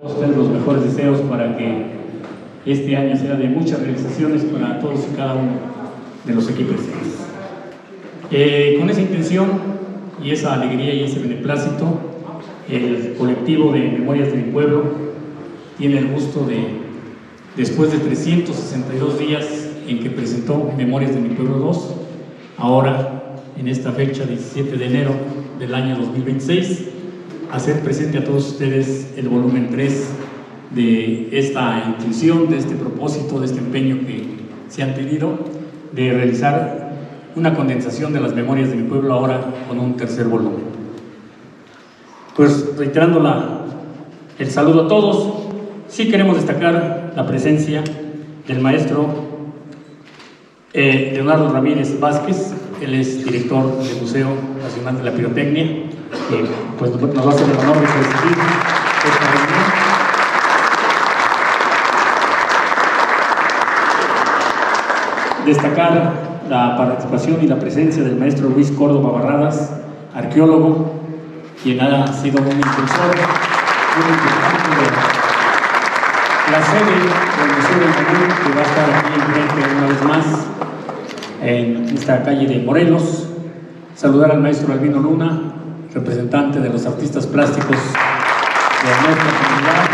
A ustedes los mejores deseos para que este año sea de muchas realizaciones para todos y cada uno de los aquí presentes. Con esa intención y esa alegría y ese beneplácito, el colectivo de Memorias de mi Pueblo tiene el gusto de, después de 362 días en que presentó Memorias de mi Pueblo 2, ahora en esta fecha 17 de enero del año 2026, hacer presente a todos ustedes el volumen 3 de esta intención, de este propósito, de este empeño que se han tenido de realizar una condensación de las memorias de mi pueblo ahora con un tercer volumen. Pues reiterando el saludo a todos, sí queremos destacar la presencia del maestro Leonardo Ramírez Vázquez. Él es director del Museo Nacional de la Pirotecnia, que pues nos va a hacer el honor de recibir esta reunión. Destacar la participación y la presencia del maestro Luis Córdoba Barradas, arqueólogo, quien ha sido un impulsor muy importante de la sede del Museo del Menú, que va a estar aquí enfrente una vez más en esta calle de Morelos. Saludar al maestro Albino Luna, representante de los artistas plásticos de nuestra comunidad.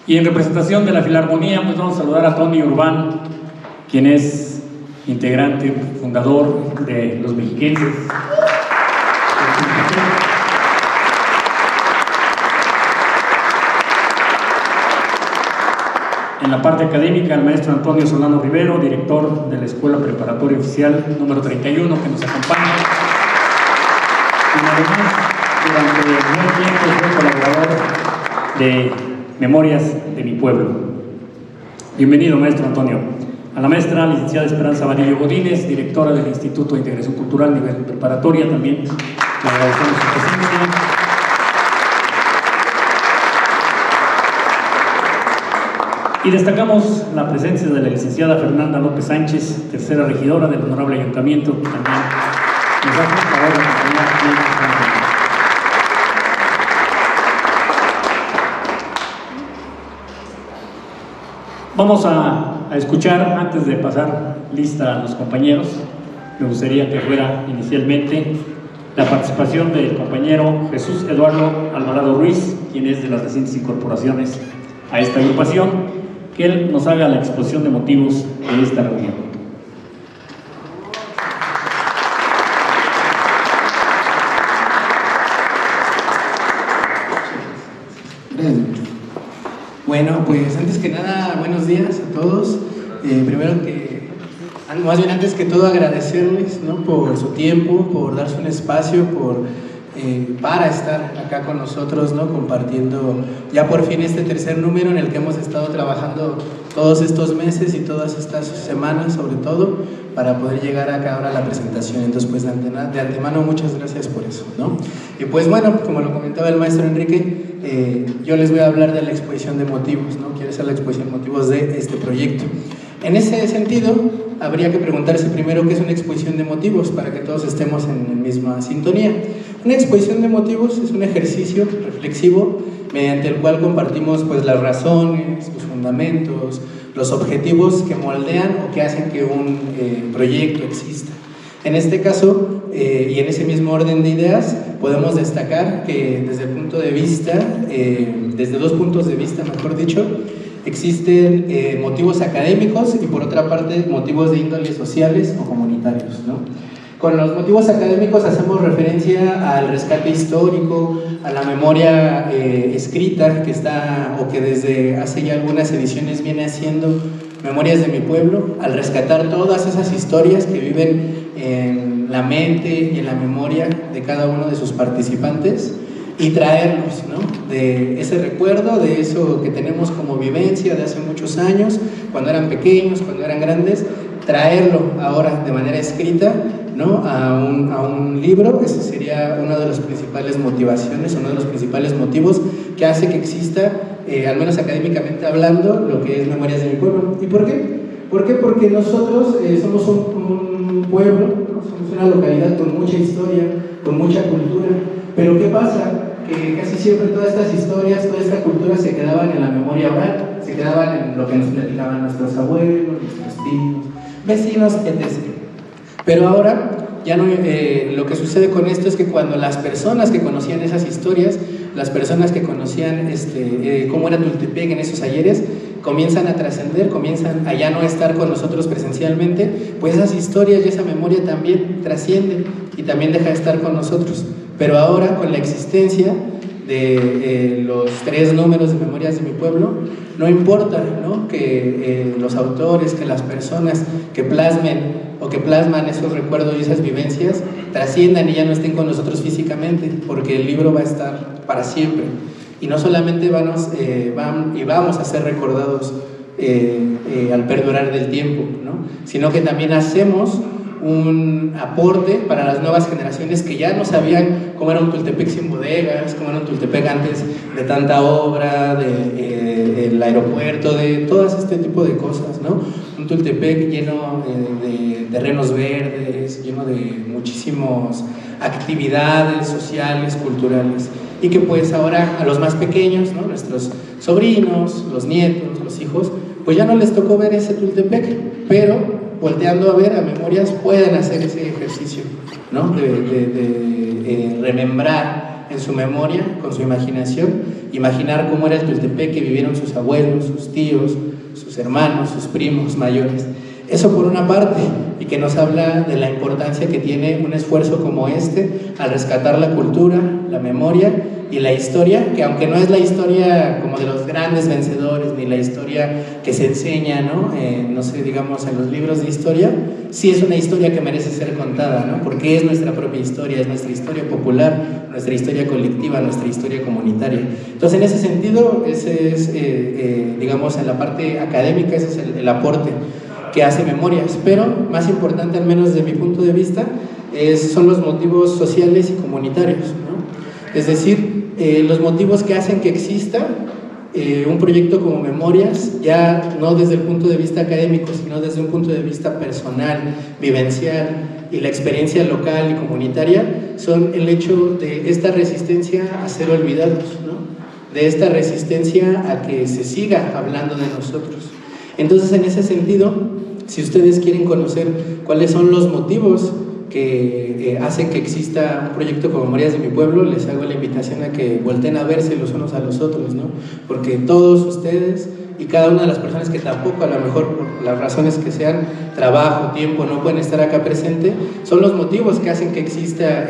Y en representación de la Filarmonía, pues vamos a saludar a Tony Urbán, quien es integrante, fundador de Los Mexiquenses. En la parte académica, el maestro Antonio Solano Rivero, director de la Escuela Preparatoria Oficial número 31, que nos acompaña. Y además, durante mucho tiempo fue colaborador de Memorias de mi Pueblo. Bienvenido, maestro Antonio. A la maestra licenciada Esperanza Vadillo Godínez, directora del Instituto de Integración Cultural nivel preparatoria, también le agradecemos su presencia. Y destacamos la presencia de la licenciada Fernanda López Sánchez, tercera regidora del Honorable Ayuntamiento, que también nos hace el favor de acompañar aquí en esta reunión. Vamos a escuchar, antes de pasar lista a los compañeros, me gustaría que fuera inicialmente la participación del compañero Jesús Eduardo Alvarado Ruiz, quien es de las recientes incorporaciones a esta agrupación, que él nos haga la exposición de motivos de esta reunión. Bueno, pues antes que nada, buenos días a todos. Antes que todo agradecerles, ¿no?, por su tiempo, por darse un espacio, para estar acá con nosotros, ¿no?, compartiendo ya por fin este tercer número en el que hemos estado trabajando todos estos meses y todas estas semanas, sobre todo, para poder llegar acá ahora a la presentación. Entonces, pues de antemano, muchas gracias por eso, ¿no? Y pues bueno, como lo comentaba el maestro Enrique, yo les voy a hablar de la exposición de motivos, ¿no? Quiero hacer la exposición de motivos de este proyecto. En ese sentido, habría que preguntarse primero qué es una exposición de motivos, para que todos estemos en la misma sintonía. Una exposición de motivos es un ejercicio reflexivo mediante el cual compartimos pues las razones, los fundamentos, los objetivos que moldean o que hacen que un proyecto exista. En este caso, y en ese mismo orden de ideas, podemos destacar que desde dos puntos de vista, mejor dicho, existen motivos académicos y por otra parte motivos de índole sociales o comunitarios, ¿no? Con los motivos académicos hacemos referencia al rescate histórico, a la memoria escrita que está o que desde hace ya algunas ediciones viene haciendo Memorias de mi Pueblo, al rescatar todas esas historias que viven en la mente y en la memoria de cada uno de sus participantes y traerlos, ¿no?, de ese recuerdo, de eso que tenemos como vivencia de hace muchos años, cuando eran pequeños, cuando eran grandes, traerlo ahora de manera escrita, ¿no?, a un libro. Esa sería una de las principales motivaciones, uno de los principales motivos que hace que exista, al menos académicamente hablando, lo que es Memorias de mi Pueblo. ¿Y por qué? ¿Por qué? Porque nosotros somos un pueblo, ¿no?, somos una localidad con mucha historia, con mucha cultura. Pero ¿qué pasa? Que casi siempre todas estas historias, toda esta cultura se quedaban en la memoria oral, se quedaban en lo que nos platicaban nuestros abuelos, nuestros tíos, vecinos, etc. Pero ahora, ya no, lo que sucede con esto es que cuando las personas que conocían esas historias, las personas que conocían cómo era Tultepec en esos ayeres, comienzan a trascender, comienzan a ya no estar con nosotros presencialmente, pues esas historias y esa memoria también trascienden y también deja de estar con nosotros. Pero ahora, con la existencia de los 3 números de Memorias de mi Pueblo, no importa, ¿no?, que los autores, que las personas que plasmen o que plasman esos recuerdos y esas vivencias trasciendan y ya no estén con nosotros físicamente, porque el libro va a estar para siempre. Y no solamente vamos a ser recordados al perdurar del tiempo, ¿no?, sino que también hacemos un aporte para las nuevas generaciones que ya no sabían cómo era un Tultepec sin bodegas, cómo era un Tultepec antes de tanta obra, del aeropuerto, de todo este tipo de cosas, ¿no? Un Tultepec lleno de terrenos verdes, lleno de muchísimas actividades sociales, culturales, y que pues ahora a los más pequeños, ¿no?, nuestros sobrinos, los nietos, los hijos, pues ya no les tocó ver ese Tultepec, pero volteando a ver a Memorias pueden hacer ese ejercicio, ¿no?, de remembrar en su memoria, con su imaginación, imaginar cómo era el Tultepec que vivieron sus abuelos, sus tíos, sus hermanos, sus primos mayores. Eso por una parte, y que nos habla de la importancia que tiene un esfuerzo como este al rescatar la cultura, la memoria y la historia, que aunque no es la historia como de los grandes vencedores, ni la historia que se enseña, ¿no?, no sé, digamos, en los libros de historia, sí es una historia que merece ser contada, ¿no?, porque es nuestra propia historia, es nuestra historia popular, nuestra historia colectiva, nuestra historia comunitaria. Entonces, en ese sentido, ese es, digamos, en la parte académica, ese es el aporte que hace Memorias, pero más importante, al menos desde mi punto de vista, son los motivos sociales y comunitarios, ¿no? Es decir, los motivos que hacen que exista un proyecto como Memorias, ya no desde el punto de vista académico, sino desde un punto de vista personal, vivencial, y la experiencia local y comunitaria, son el hecho de esta resistencia a ser olvidados, ¿no?, de esta resistencia a que se siga hablando de nosotros. Entonces, en ese sentido, si ustedes quieren conocer cuáles son los motivos que hacen que exista un proyecto como Memorias de mi Pueblo, les hago la invitación a que volteen a verse los unos a los otros, ¿no?, porque todos ustedes y cada una de las personas que tampoco, a lo mejor por las razones que sean, trabajo, tiempo, no pueden estar acá presente, son los motivos que hacen que exista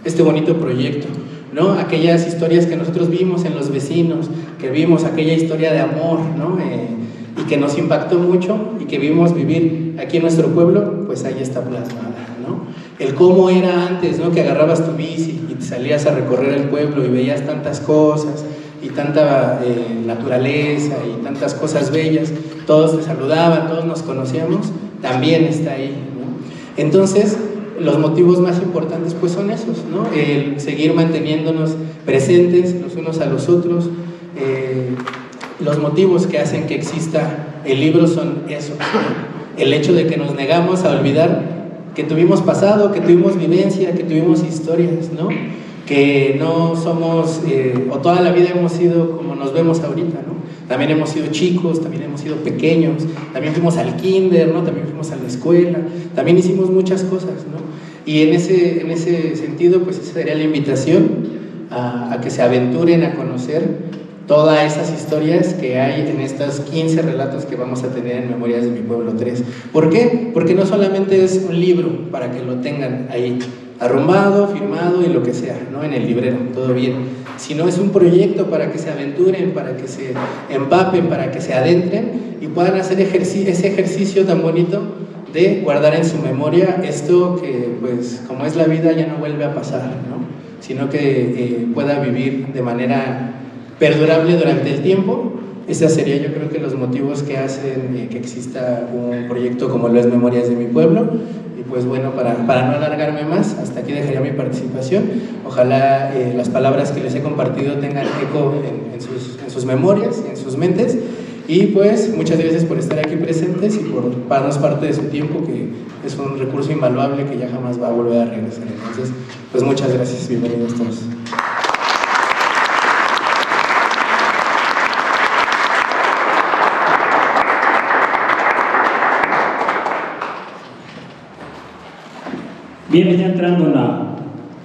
este bonito proyecto, ¿no? Aquellas historias que nosotros vimos en los vecinos, que vimos aquella historia de amor, ¿no?, y que nos impactó mucho y que vimos vivir aquí en nuestro pueblo, pues ahí está plasmada, ¿no? El cómo era antes, ¿no?, que agarrabas tu bici y te salías a recorrer el pueblo y veías tantas cosas y tanta naturaleza y tantas cosas bellas, todos te saludaban, todos nos conocíamos, también está ahí, ¿no? Entonces, los motivos más importantes pues son esos, ¿no?, el seguir manteniéndonos presentes los unos a los otros. Los motivos que hacen que exista el libro son esos, ¿no?, el hecho de que nos negamos a olvidar que tuvimos pasado, que tuvimos vivencia, que tuvimos historias, ¿no?, que no somos, o toda la vida hemos sido como nos vemos ahorita, ¿no? También hemos sido chicos, también hemos sido pequeños, también fuimos al kinder, ¿no?, también fuimos a la escuela, también hicimos muchas cosas, ¿no? Y en ese sentido, pues esa sería la invitación a que se aventuren a conocer todas esas historias que hay en estos 15 relatos que vamos a tener en Memorias de mi Pueblo 3. ¿Por qué? Porque no solamente es un libro para que lo tengan ahí arrumbado, firmado y lo que sea, ¿no?, en el librero, todo bien, sino es un proyecto para que se aventuren, para que se empapen, para que se adentren y puedan hacer ese ejercicio tan bonito de guardar en su memoria esto que, pues, como es la vida, ya no vuelve a pasar, ¿no?, sino que pueda vivir de manera perdurable durante el tiempo. Esos serían, yo creo, que los motivos que hacen que exista un proyecto como lo es Memorias de mi Pueblo. Y pues bueno, para no alargarme más, hasta aquí dejaría mi participación. Ojalá las palabras que les he compartido tengan eco en sus memorias, en sus mentes, Y pues muchas gracias por estar aquí presentes y por darnos parte de su tiempo, que es un recurso invaluable que ya jamás va a volver a regresar. Entonces, pues muchas gracias, bienvenidos todos. Bien, ya entrando en la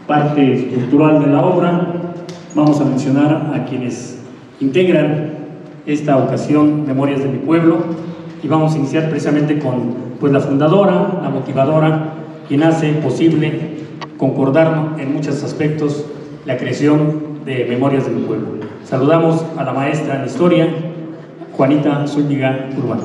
parte estructural de la obra, vamos a mencionar a quienes integran esta ocasión Memorias de mi Pueblo, y vamos a iniciar precisamente con pues, la fundadora, la motivadora, quien hace posible concordar en muchos aspectos la creación de Memorias de mi Pueblo. Saludamos a la maestra en Historia, Juanita Zúñiga Urbano.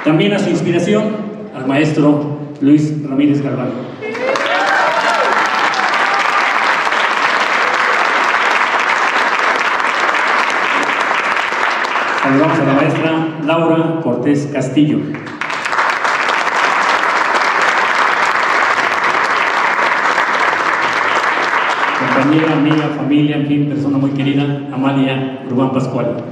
También a su inspiración, al maestro Luis Ramírez Galván. Saludamos a la maestra Laura Cortés Castillo. Compañera, amiga, familia, en fin, persona muy querida, Amalia Urbán Pascual.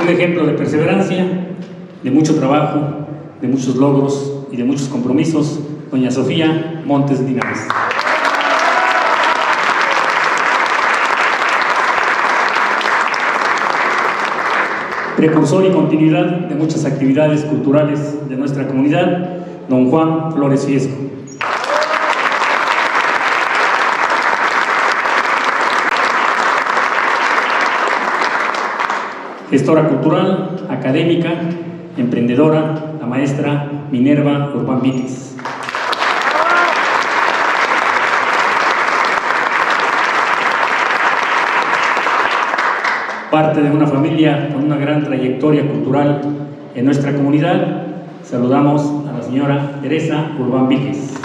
Un ejemplo de perseverancia, de mucho trabajo, de muchos logros y de muchos compromisos, doña Sofía Montes Linares. Precursor y continuidad de muchas actividades culturales de nuestra comunidad, don Juan Flores Fiesco. Gestora cultural, académica, emprendedora, la maestra Minerva Urbán Víquez. Parte de una familia con una gran trayectoria cultural en nuestra comunidad, saludamos a la señora Teresa Urbán Víquez.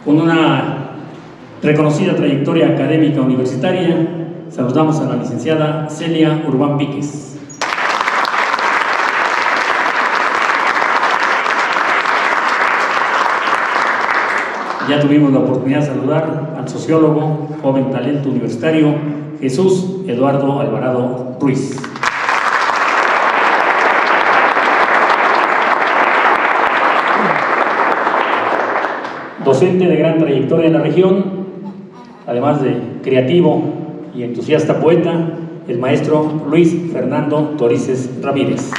Con una reconocida trayectoria académica universitaria, saludamos a la licenciada Celia Urbán Víquez. Ya tuvimos la oportunidad de saludar al sociólogo, joven talento universitario, Jesús Eduardo Alvarado Ruiz. Docente de gran trayectoria en la región, además de creativo y entusiasta poeta, el maestro Luis Fernando Torices Ramírez.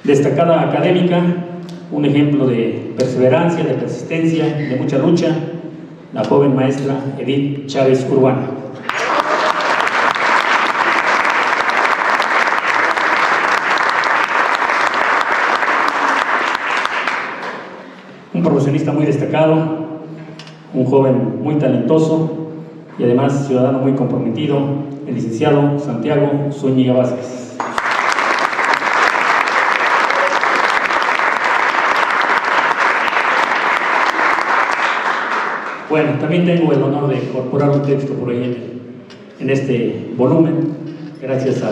Destacada académica, un ejemplo de perseverancia, de persistencia, de mucha lucha, la joven maestra Edith Chávez Urbano. Un profesionista muy destacado, un joven muy talentoso y además ciudadano muy comprometido, el licenciado Santiago Zúñiga Vázquez. Bueno, también tengo el honor de incorporar un texto por ahí en este volumen, gracias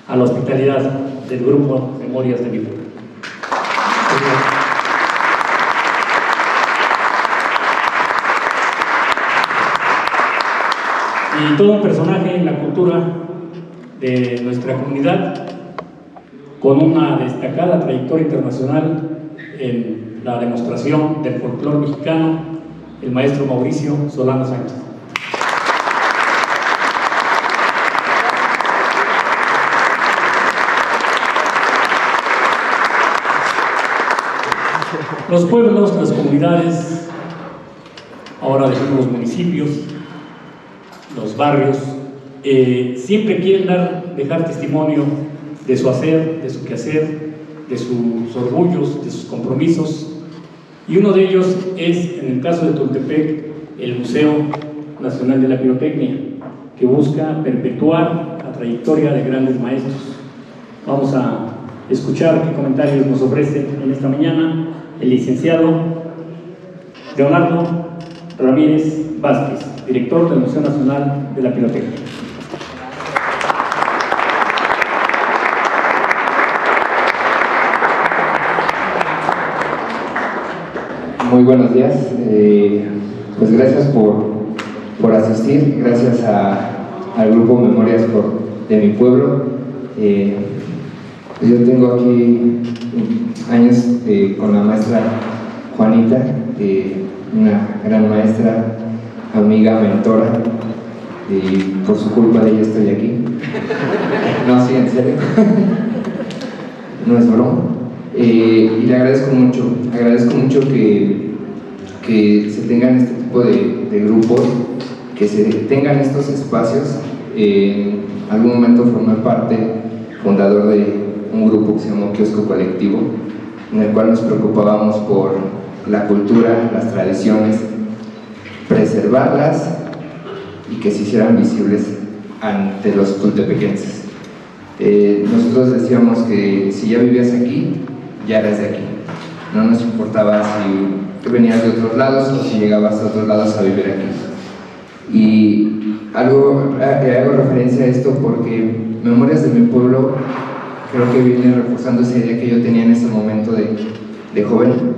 a la hospitalidad del grupo Memorias de mi Pueblo. Y todo un personaje en la cultura de nuestra comunidad, con una destacada trayectoria internacional en la demostración del folclore mexicano, el maestro Mauricio Solano Sánchez. Los pueblos, las comunidades, ahora decimos los municipios, los barrios, siempre quieren dejar testimonio de su hacer, de su quehacer, de sus orgullos, de sus compromisos. Y uno de ellos es, en el caso de Tultepec, el Museo Nacional de la Pirotecnia, que busca perpetuar a trayectoria de grandes maestros. Vamos a escuchar qué comentarios nos ofrece en esta mañana el licenciado Leonardo Ramírez Vázquez, director del Museo Nacional de la Pirotecnia. Muy buenos días, pues gracias por asistir, gracias al grupo Memorias de mi pueblo. Yo tengo aquí años con la maestra Juanita, una gran maestra, amiga, mentora, y por su culpa de ella estoy aquí. No, sí, en serio, no es broma. Y le agradezco mucho que se tengan este tipo de grupos, que se tengan estos espacios. En algún momento formé parte fundador de un grupo que se llamó Kiosco Colectivo, en el cual nos preocupábamos por la cultura, las tradiciones, preservarlas y que se hicieran visibles ante los tultepequenses. Nosotros decíamos que si ya vivías aquí, ya eras de aquí. No nos importaba si venías de otros lados o si llegabas a otros lados a vivir aquí. Y hago referencia a esto porque Memorias de mi pueblo creo que viene reforzando esa idea que yo tenía en ese momento de joven,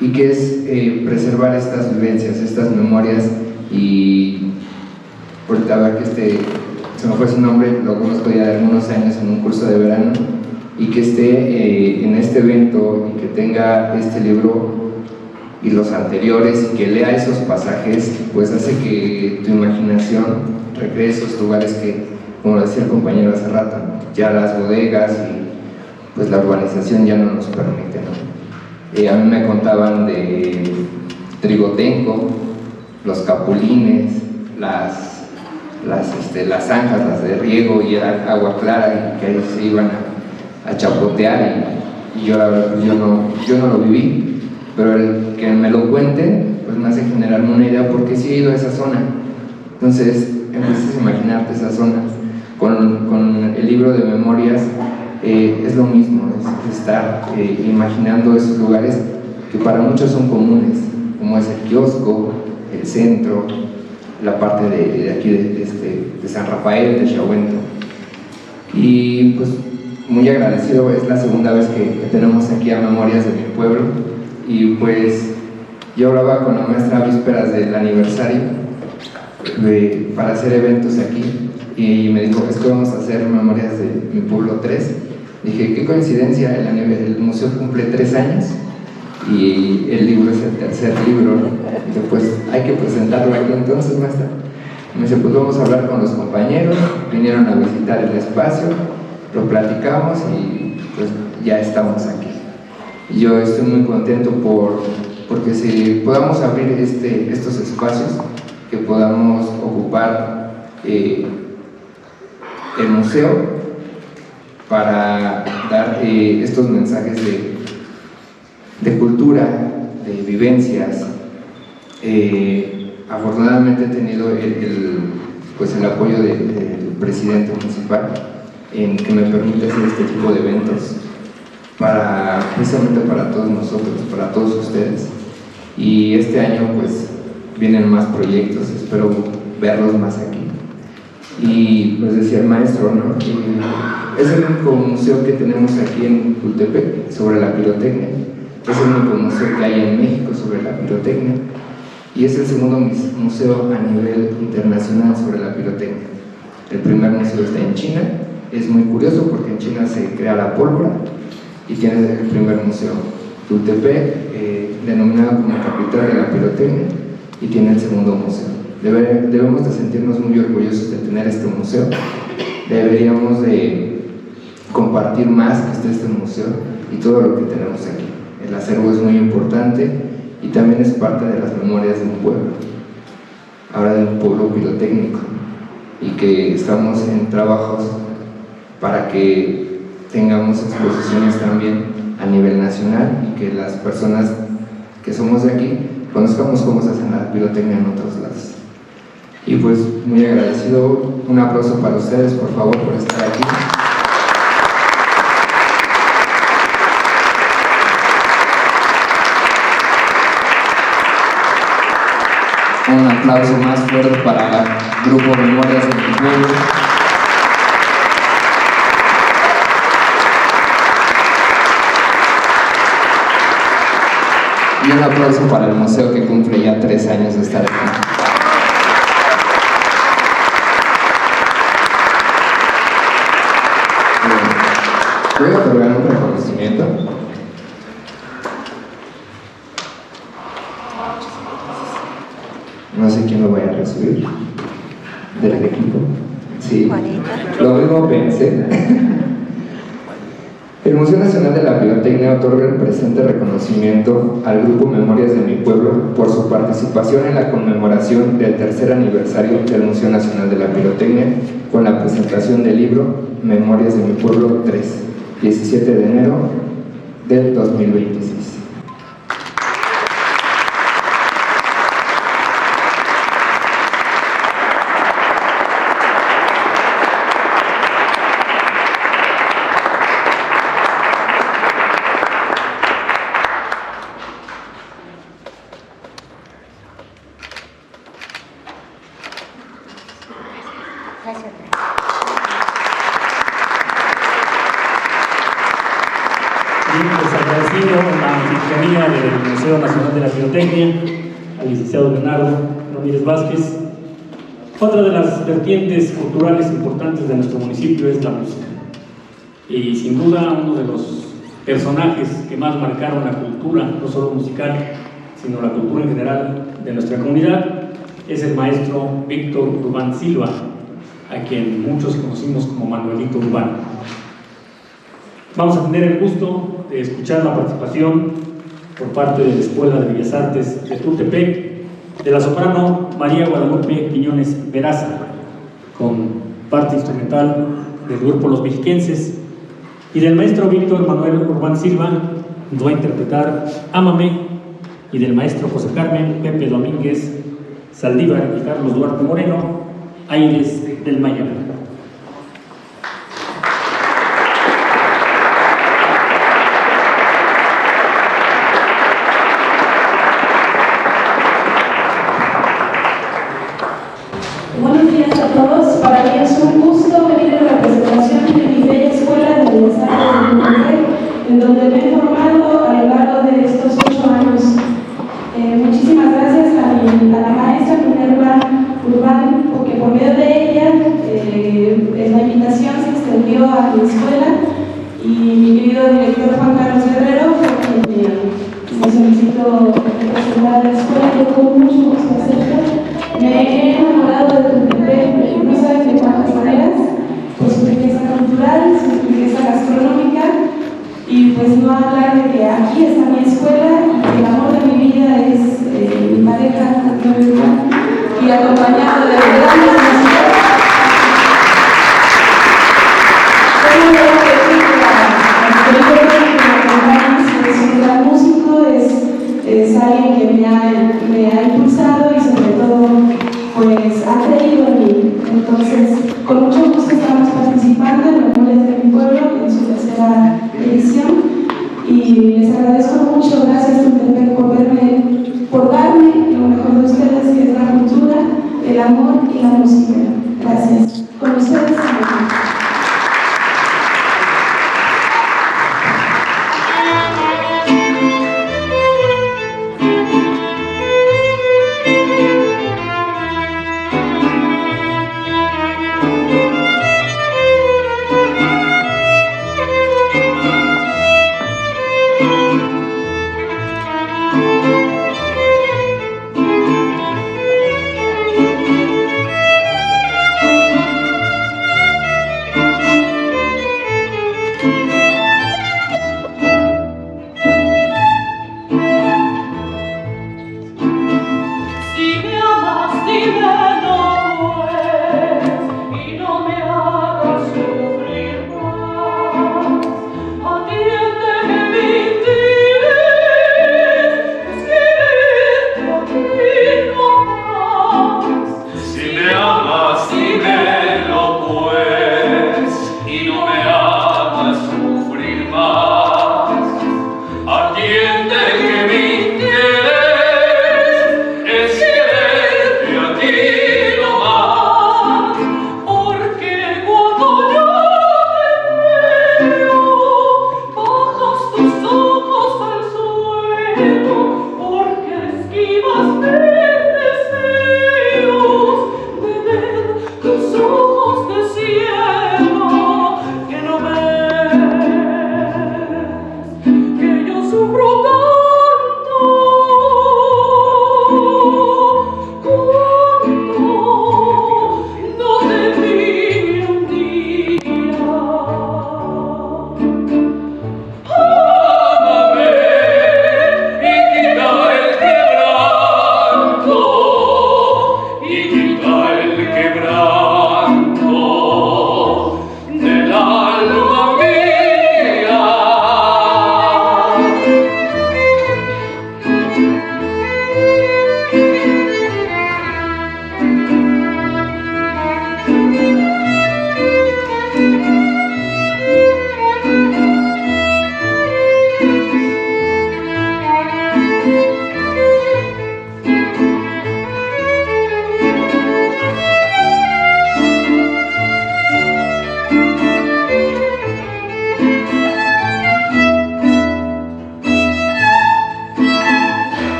y que es preservar estas vivencias, estas memorias. Y ahorita a ver que se me fue su nombre, lo conozco ya de algunos años en un curso de verano, y que esté en este evento y que tenga este libro y los anteriores y que lea esos pasajes, pues hace que tu imaginación recree esos lugares que, como decía el compañero hace rato, ya las bodegas y pues la urbanización ya no nos permite, ¿no? A mí me contaban de Trigotenco, los capulines, las zanjas, las de riego, y era agua clara y que ahí se iban a chapotear, y yo la verdad pues yo no lo viví, pero el que me lo cuenten pues me hace generarme una idea, porque sí he ido a esa zona. Entonces empiezas a imaginarte esas zonas. Con el libro de memorias es lo mismo, es estar imaginando esos lugares que para muchos son comunes, como es el kiosco, el centro, la parte de aquí de San Rafael, de Chahuento. Y pues muy agradecido, es la segunda vez que tenemos aquí a Memorias de mi pueblo, y pues yo hablaba con la maestra a vísperas del aniversario para hacer eventos aquí, y me dijo, es que vamos a hacer Memorias de mi pueblo 3. Dije, qué coincidencia, el museo cumple 3 años y el libro es el tercer libro, ¿no? Dije, pues hay que presentarlo aquí entonces, maestra. Me dice, pues vamos a hablar con los compañeros, vinieron a visitar el espacio, lo platicamos y pues ya estamos aquí. Y yo estoy muy contento porque si podamos abrir estos espacios, que podamos ocupar el museo para dar estos mensajes de cultura, de vivencias. Afortunadamente he tenido el apoyo del presidente municipal, en que me permite hacer este tipo de eventos precisamente para todos nosotros, para todos ustedes. Y este año pues vienen más proyectos, espero verlos más aquí. Y pues decía el maestro, ¿no? Es el único museo que tenemos aquí en Tultepec sobre la pirotecnia, es el único museo que hay en México sobre la pirotecnia, y es el segundo museo a nivel internacional sobre la pirotecnia. El primer museo está en China. Es muy curioso porque en China se crea la pólvora y tiene el primer museo. Tultepec, denominado como capital de la pirotecnia, y tiene el segundo museo. Debemos de sentirnos muy orgullosos de tener este museo. Deberíamos de compartir más que esté este museo y todo lo que tenemos aquí. El acervo es muy importante y también es parte de las memorias de un pueblo, ahora de un pueblo pirotécnico, y que estamos en trabajos para que tengamos exposiciones también a nivel nacional y que las personas que somos de aquí conozcamos cómo se hace la pirotecnia en otros lados. Y pues muy agradecido, un aplauso para ustedes, por favor, por estar aquí. Un aplauso más fuerte para el Grupo Memorias de mi Pueblo. Y un aplauso para el museo que cumple ya 3 años de estar aquí. Voy a otorgar un reconocimiento. No sé quién lo vaya a recibir del equipo. Sí, lo mismo pensé. El Museo Nacional de la Pirotecnia otorga el presente reconocimiento al Grupo Memorias de mi Pueblo por su participación en la conmemoración del 3er aniversario del Museo Nacional de la Pirotecnia con la presentación del libro Memorias de mi Pueblo 3, 17 de enero del 2026. Bien, pues agradeciendo la anfitrionía del Museo Nacional de la Pirotecnia, al licenciado Bernardo Ramírez Vázquez. Otra de las vertientes culturales importantes de nuestro municipio es la música. Y sin duda uno de los personajes que más marcaron la cultura, no solo musical, sino la cultura en general de nuestra comunidad, es el maestro Víctor Urbán Silva, a quien muchos conocimos como Manuelito Urbán. Vamos a tener el gusto de escuchar la participación por parte de la Escuela de Bellas Artes de Tultepec de la soprano María Guadalupe Quiñones Veraza, con parte instrumental del grupo Los Mexiquenses, y del maestro Víctor Manuel Urbán Silva nos va a interpretar Ámame, y del maestro José Carmen Pepe Domínguez Saldívar y Carlos Duarte Moreno, Aires del Mañana. Buenos días a todos. Para mí es un gusto venir en representación de mi bella Escuela de Bellas Artes de Monterrey, en donde me he formado a lo largo de estos 8 años. Muchísimas gracias a la maestra Minerva Urbán, porque por medio de ella la invitación se extendió a mi escuela, y mi querido director Juan Carlos Guerrero fue quien me solicitó representar la escuela. Yo con mucho gusto acepto. Me he enamorado de Tultepec, no saben de cuántas maneras, por su riqueza cultural, su riqueza gastronómica, y pues no hablar de que aquí está mi escuela y que el amor de mi vida es mi pareja, Antonio Urbán, y acompañado de grandes músicos. Tengo que decir que la es un gran músico, es alguien que me ha impulsado y sobre todo pues ha creído en mí. Entonces, con mucho gusto estamos participando en Memorias de mi Pueblo en su 3ª edición, y les agradezco mucho. Gracias, Tultepec, por darme lo mejor de ustedes, que es la cultura, el amor y la música. Gracias. Con ustedes. Si me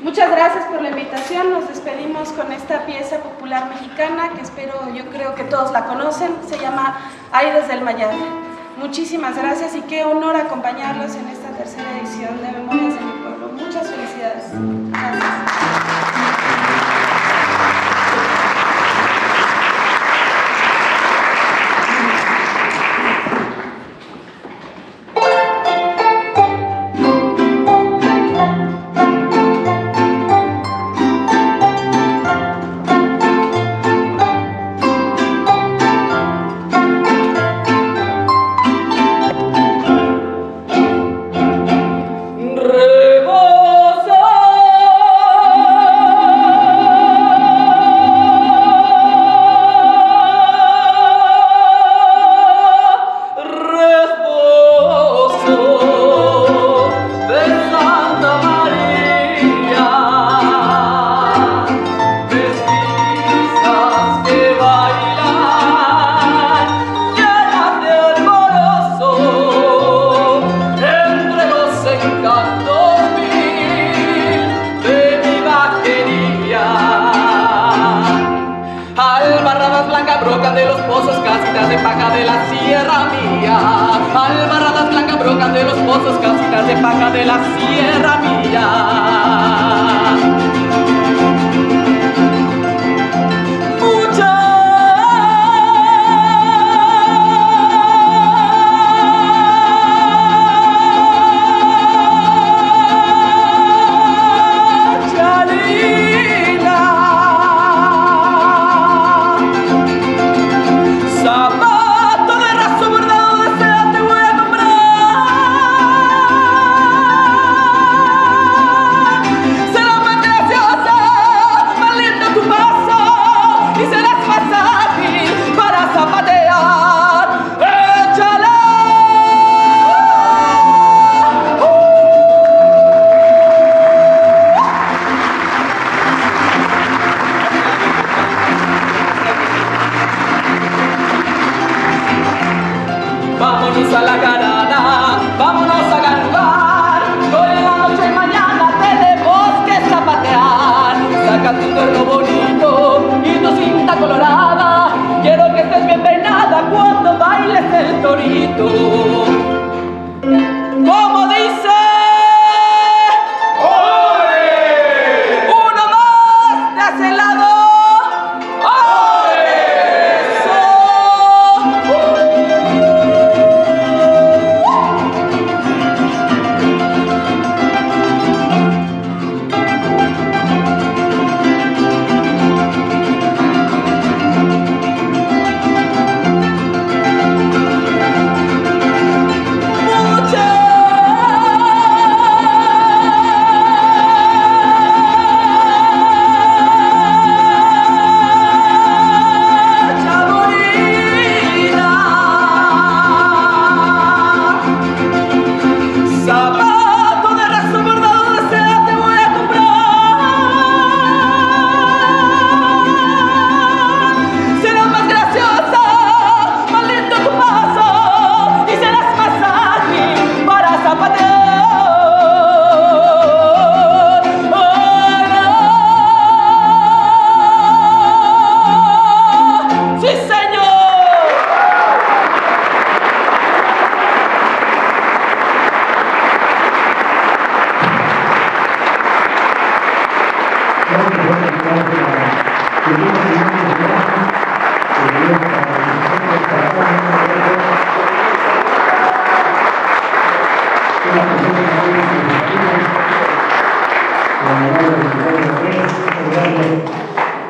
Muchas gracias por la invitación. Nos despedimos con esta pieza popular mexicana que yo creo que todos la conocen. Se llama Aires del Mayab. Muchísimas gracias y qué honor acompañarlos en esta tercera edición de Memorias de mi Pueblo. Muchas felicidades. Gracias.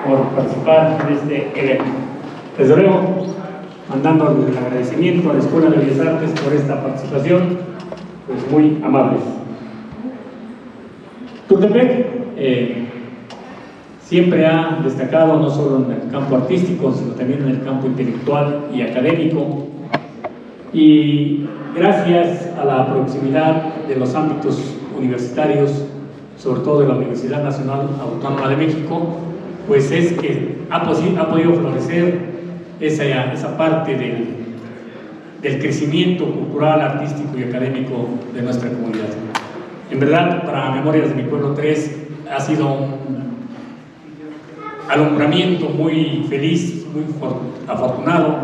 Por participar en este evento. Desde luego, mandando el agradecimiento a la Escuela de Bellas Artes por esta participación, pues muy amables. Tultepec siempre ha destacado no solo en el campo artístico, sino también en el campo intelectual y académico, y gracias a la proximidad de los ámbitos universitarios, sobre todo de la Universidad Nacional Autónoma de México, pues es que ha podido florecer esa parte del crecimiento cultural, artístico y académico de nuestra comunidad. En verdad, para Memorias de mi Pueblo 3 ha sido un alumbramiento muy feliz, muy afortunado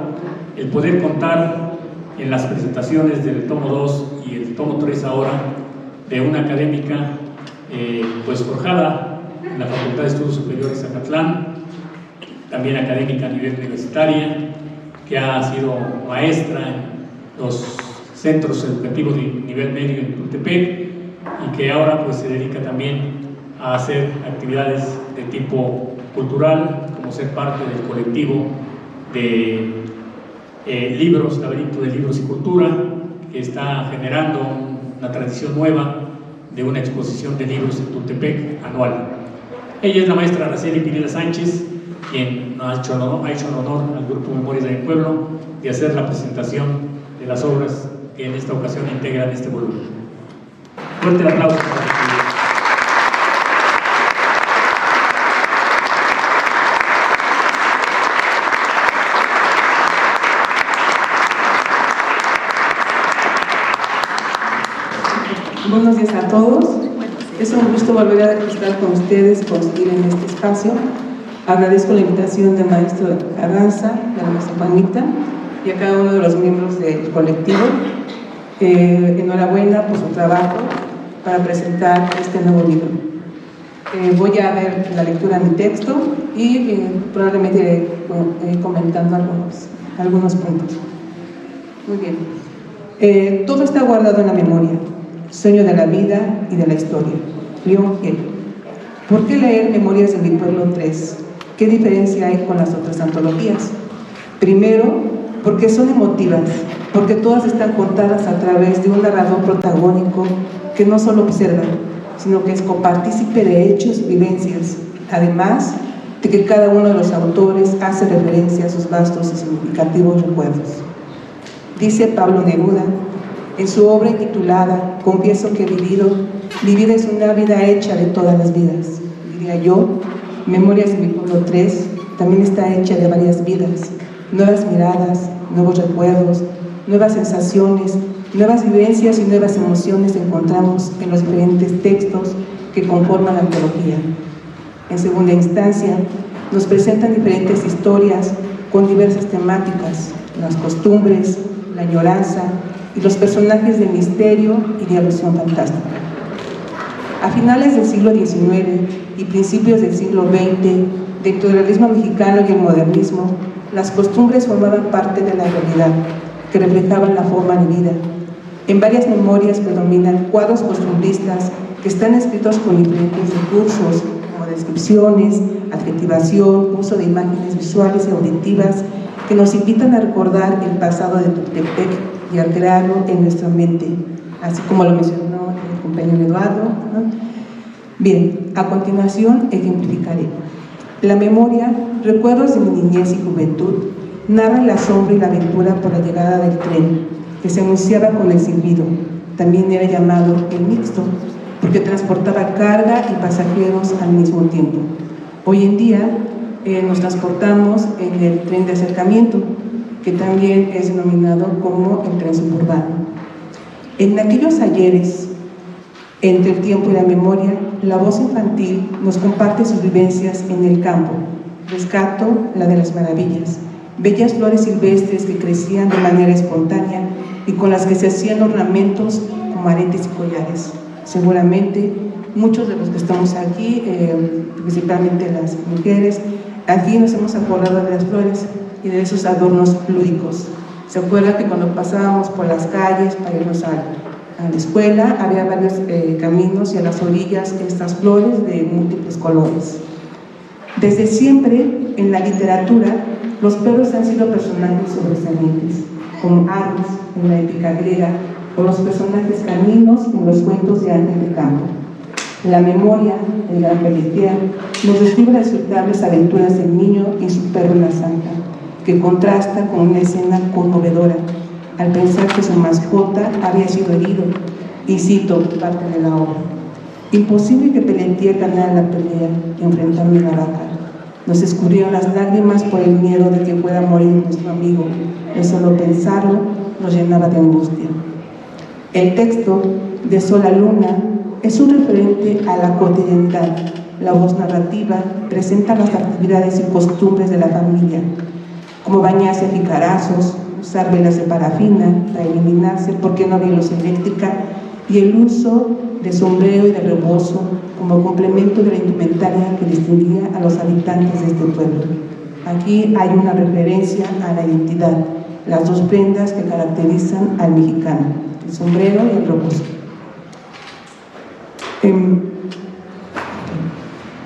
el poder contar en las presentaciones del tomo 2 y el tomo 3 ahora de una académica pues forjada en la Facultad de Estudios Superiores Zacatlán, también académica a nivel universitaria, que ha sido maestra en los centros educativos de nivel medio en Tultepec y que ahora pues se dedica también a hacer actividades de tipo cultural, como ser parte del colectivo de libros, Laberinto de Libros y Cultura, que está generando una tradición nueva de una exposición de libros en Tultepec anual. Ella es la maestra Araceli Pineda Sánchez, quien ha hecho el honor al Grupo Memorias de mi Pueblo de hacer la presentación de las obras que en esta ocasión integran este volumen. Fuerte el aplauso para ella. Buenos días a todos. Es un gusto volver a estar con ustedes, coincidir en este espacio. Agradezco la invitación del maestro Carranza, de la maestra Juanita y a cada uno de los miembros del colectivo. Enhorabuena por su trabajo para presentar este nuevo libro. Voy a ver la lectura de mi texto y probablemente iré comentando algunos puntos. Muy bien. Todo está guardado en la memoria. Sueño de la vida y de la historia. León G. ¿Por qué leer Memorias de mi Pueblo 3? ¿Qué diferencia hay con las otras antologías? Primero, porque son emotivas, porque todas están contadas a través de un narrador protagónico que no solo observa, sino que es copartícipe de hechos y vivencias, además de que cada uno de los autores hace referencia a sus vastos y significativos recuerdos. Dice Pablo Neruda, en su obra intitulada Confieso que he vivido, mi vida es una vida hecha de todas las vidas. Diría yo, Memorias de mi Pueblo 3 también está hecha de varias vidas, nuevas miradas, nuevos recuerdos, nuevas sensaciones, nuevas vivencias y nuevas emociones encontramos en los diferentes textos que conforman la antología. En segunda instancia, nos presentan diferentes historias con diversas temáticas, las costumbres, la añoranza, y los personajes de misterio y de alusión fantástica. A finales del siglo XIX y principios del siglo XX, dentro del realismo mexicano y el modernismo, las costumbres formaban parte de la realidad, que reflejaban la forma de vida. En varias memorias predominan cuadros costumbristas que están escritos con diferentes recursos, como descripciones, adjetivación, uso de imágenes visuales y auditivas, que nos invitan a recordar el pasado de Tultepec y a crearlo en nuestra mente, así como lo mencionó el compañero Eduardo, ¿no? Bien, a continuación ejemplificaré. La memoria, recuerdos de mi niñez y juventud, narra el asombro y la aventura por la llegada del tren, que se anunciaba con el silbido. También era llamado el mixto, porque transportaba carga y pasajeros al mismo tiempo. Hoy en día nos transportamos en el tren de acercamiento, que también es denominado como el tren suburbano. En aquellos ayeres, entre el tiempo y la memoria, la voz infantil nos comparte sus vivencias en el campo. Rescato la de las maravillas, bellas flores silvestres que crecían de manera espontánea y con las que se hacían ornamentos como aretes y collares. Seguramente muchos de los que estamos aquí, principalmente las mujeres, aquí nos hemos acordado de las flores y de esos adornos lúdicos. ¿Se acuerdan que cuando pasábamos por las calles para irnos a la escuela, había varios caminos y a las orillas estas flores de múltiples colores? Desde siempre, en la literatura, los perros han sido personajes sobresalientes, como Aros en la épica griega, o los personajes caninos en los cuentos de Ángel de Campo. La memoria, el gran Pelletier, nos describe las disfrutables aventuras del niño y su perro en la zanja, que contrasta con una escena conmovedora, al pensar que su mascota había sido herido, y cito parte de la obra. Imposible que Pelletier ganara la pelea enfrentando a una vaca. Nos escurrieron las lágrimas por el miedo de que pueda morir nuestro amigo. De solo pensarlo nos llenaba de angustia. El texto de Sol a Luna es un referente a la cotidianidad. La voz narrativa presenta las actividades y costumbres de la familia, como bañarse a jicarazos, usar velas de parafina para iluminarse porque no había luz eléctrica, y el uso de sombrero y de rebozo como complemento de la indumentaria que distinguía a los habitantes de este pueblo. Aquí hay una referencia a la identidad, las dos prendas que caracterizan al mexicano, el sombrero y el rebozo.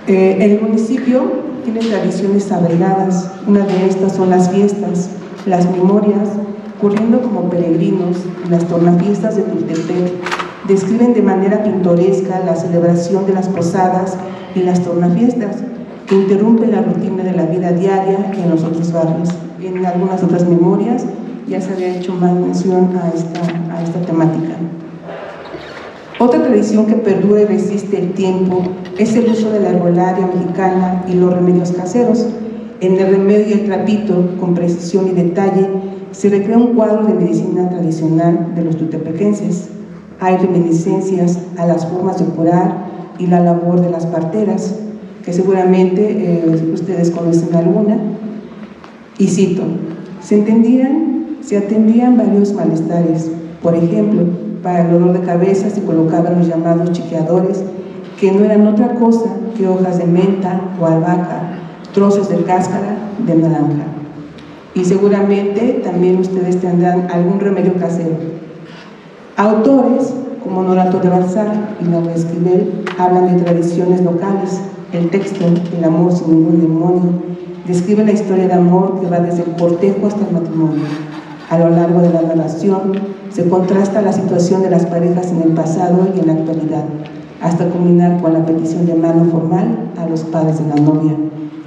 El municipio tiene tradiciones arraigadas. Una de estas son las fiestas, las memorias, corriendo como peregrinos. Las tornafiestas de Tultepec describen de manera pintoresca la celebración de las posadas y las tornafiestas, que interrumpen la rutina de la vida diaria en los otros barrios. En algunas otras memorias ya se había hecho más mención a esta temática. Otra tradición que perdura y resiste el tiempo es el uso de la herbolaria mexicana y los remedios caseros. En el remedio y el trapito, con precisión y detalle, se recrea un cuadro de medicina tradicional de los tutepequenses. Hay reminiscencias a las formas de curar y la labor de las parteras, que seguramente ustedes conocen alguna. Y cito: se atendían varios malestares. Por ejemplo, para el dolor de cabeza se colocaban los llamados chiqueadores, que no eran otra cosa que hojas de menta o albahaca, trozos de cáscara de naranja. Y seguramente también ustedes tendrán algún remedio casero. Autores como Norato de Balzac y Laura Esquivel hablan de tradiciones locales. El texto, El amor sin ningún demonio, describe la historia de amor que va desde el cortejo hasta el matrimonio. A lo largo de la narración se contrasta la situación de las parejas en el pasado y en la actualidad, hasta culminar con la petición de mano formal a los padres de la novia,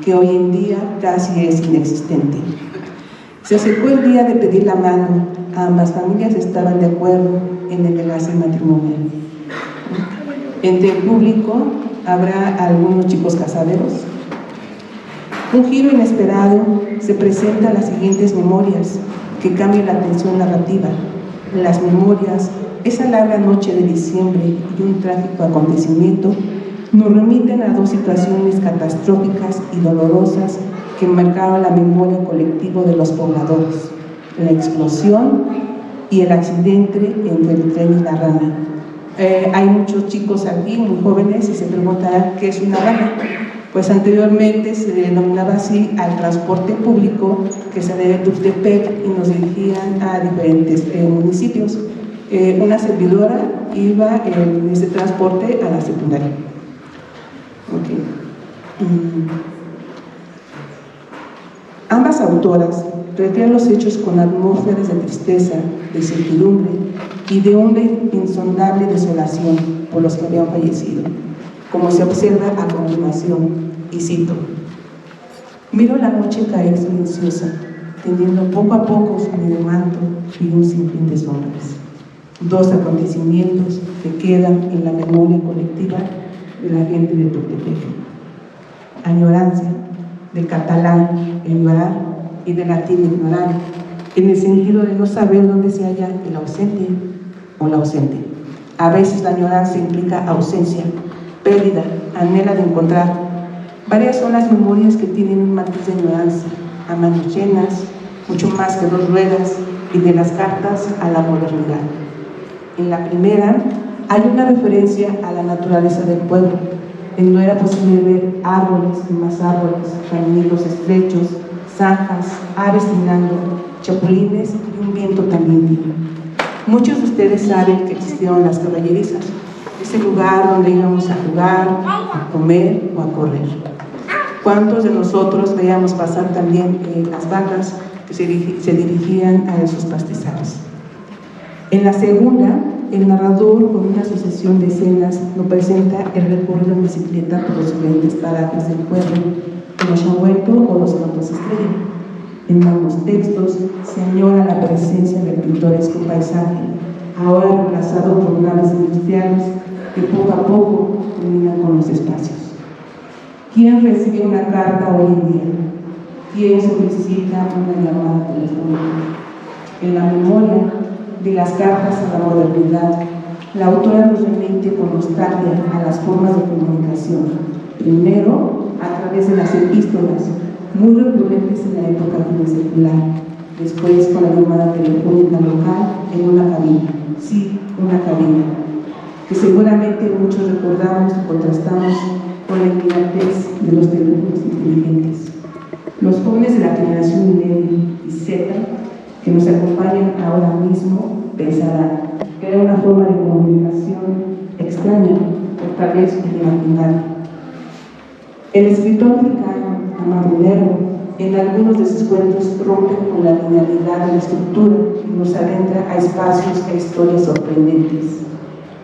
que hoy en día casi es inexistente. Se acercó el día de pedir la mano. Ambas familias estaban de acuerdo en negarse el matrimonio. Entre el público habrá algunos chicos casaderos. Un giro inesperado se presenta en las siguientes memorias que cambian la tensión narrativa. Las memorias, esa larga noche de diciembre y un trágico acontecimiento, nos remiten a dos situaciones catastróficas y dolorosas que marcaron la memoria colectiva de los pobladores: la explosión y el accidente entre el tren y la rana. Hay muchos chicos aquí, muy jóvenes, y se preguntarán qué es una rana. Pues anteriormente se denominaba así al transporte público que salía de Tuxtepec y nos dirigían a diferentes municipios. Una servidora iba en ese transporte a la secundaria. Okay. Ambas autoras recrean los hechos con atmósferas de tristeza, de incertidumbre y de una insondable desolación por los que habían fallecido, como se observa a continuación, y cito: miro la noche caer silenciosa, tendiendo poco a poco su medio manto y un sinfín de sombras. Dos acontecimientos que quedan en la memoria colectiva de la gente de Tultepec: añorancia, del catalán enyorar y del latín ignorar, en el sentido de no saber dónde se halla el ausente o la ausente. A veces la añoranza implica ausencia, pérdida, anhela de encontrar. Varias son las memorias que tienen un matiz de añoranza, a manos llenas, mucho más que dos ruedas, y de las cartas a la modernidad. En la primera hay una referencia a la naturaleza del pueblo, en donde era posible ver árboles y más árboles, caminos estrechos, zanjas, aves trinando, chapulines y un viento también vivo. Muchos de ustedes saben que existieron las caballerizas, ese lugar donde íbamos a jugar, a comer o a correr. ¿Cuántos de nosotros veíamos pasar también las vacas que se dirigían a esos pastizales? En la segunda, el narrador, con una sucesión de escenas, nos presenta el recorrido en bicicleta por los diferentes parajes del pueblo, como Chahueto o los Campos Estrella. En ambos textos se añora la presencia del pintoresco paisaje, ahora reemplazado por naves industriales que poco a poco terminan con los espacios. ¿Quién recibe una carta hoy en día? ¿Quién solicita una llamada telefónica? En la memoria de las cartas a la modernidad, La autora nos remite con nostalgia a las formas de comunicación, primero a través de las epístolas, muy recurrentes en la época secular, después con la llamada telefónica local en una cabina, sí, una cabina, que seguramente muchos recordamos y contrastamos con la inmediatez de los teléfonos inteligentes. Los jóvenes de la generación millennial y Z que nos acompañan ahora mismo pensarán que era una forma de comunicación extraña o tal vez inimaginable. El escritor mexicano Amado Nervo, en algunos de sus cuentos, rompe con la linealidad de la estructura y nos adentra a espacios e historias sorprendentes.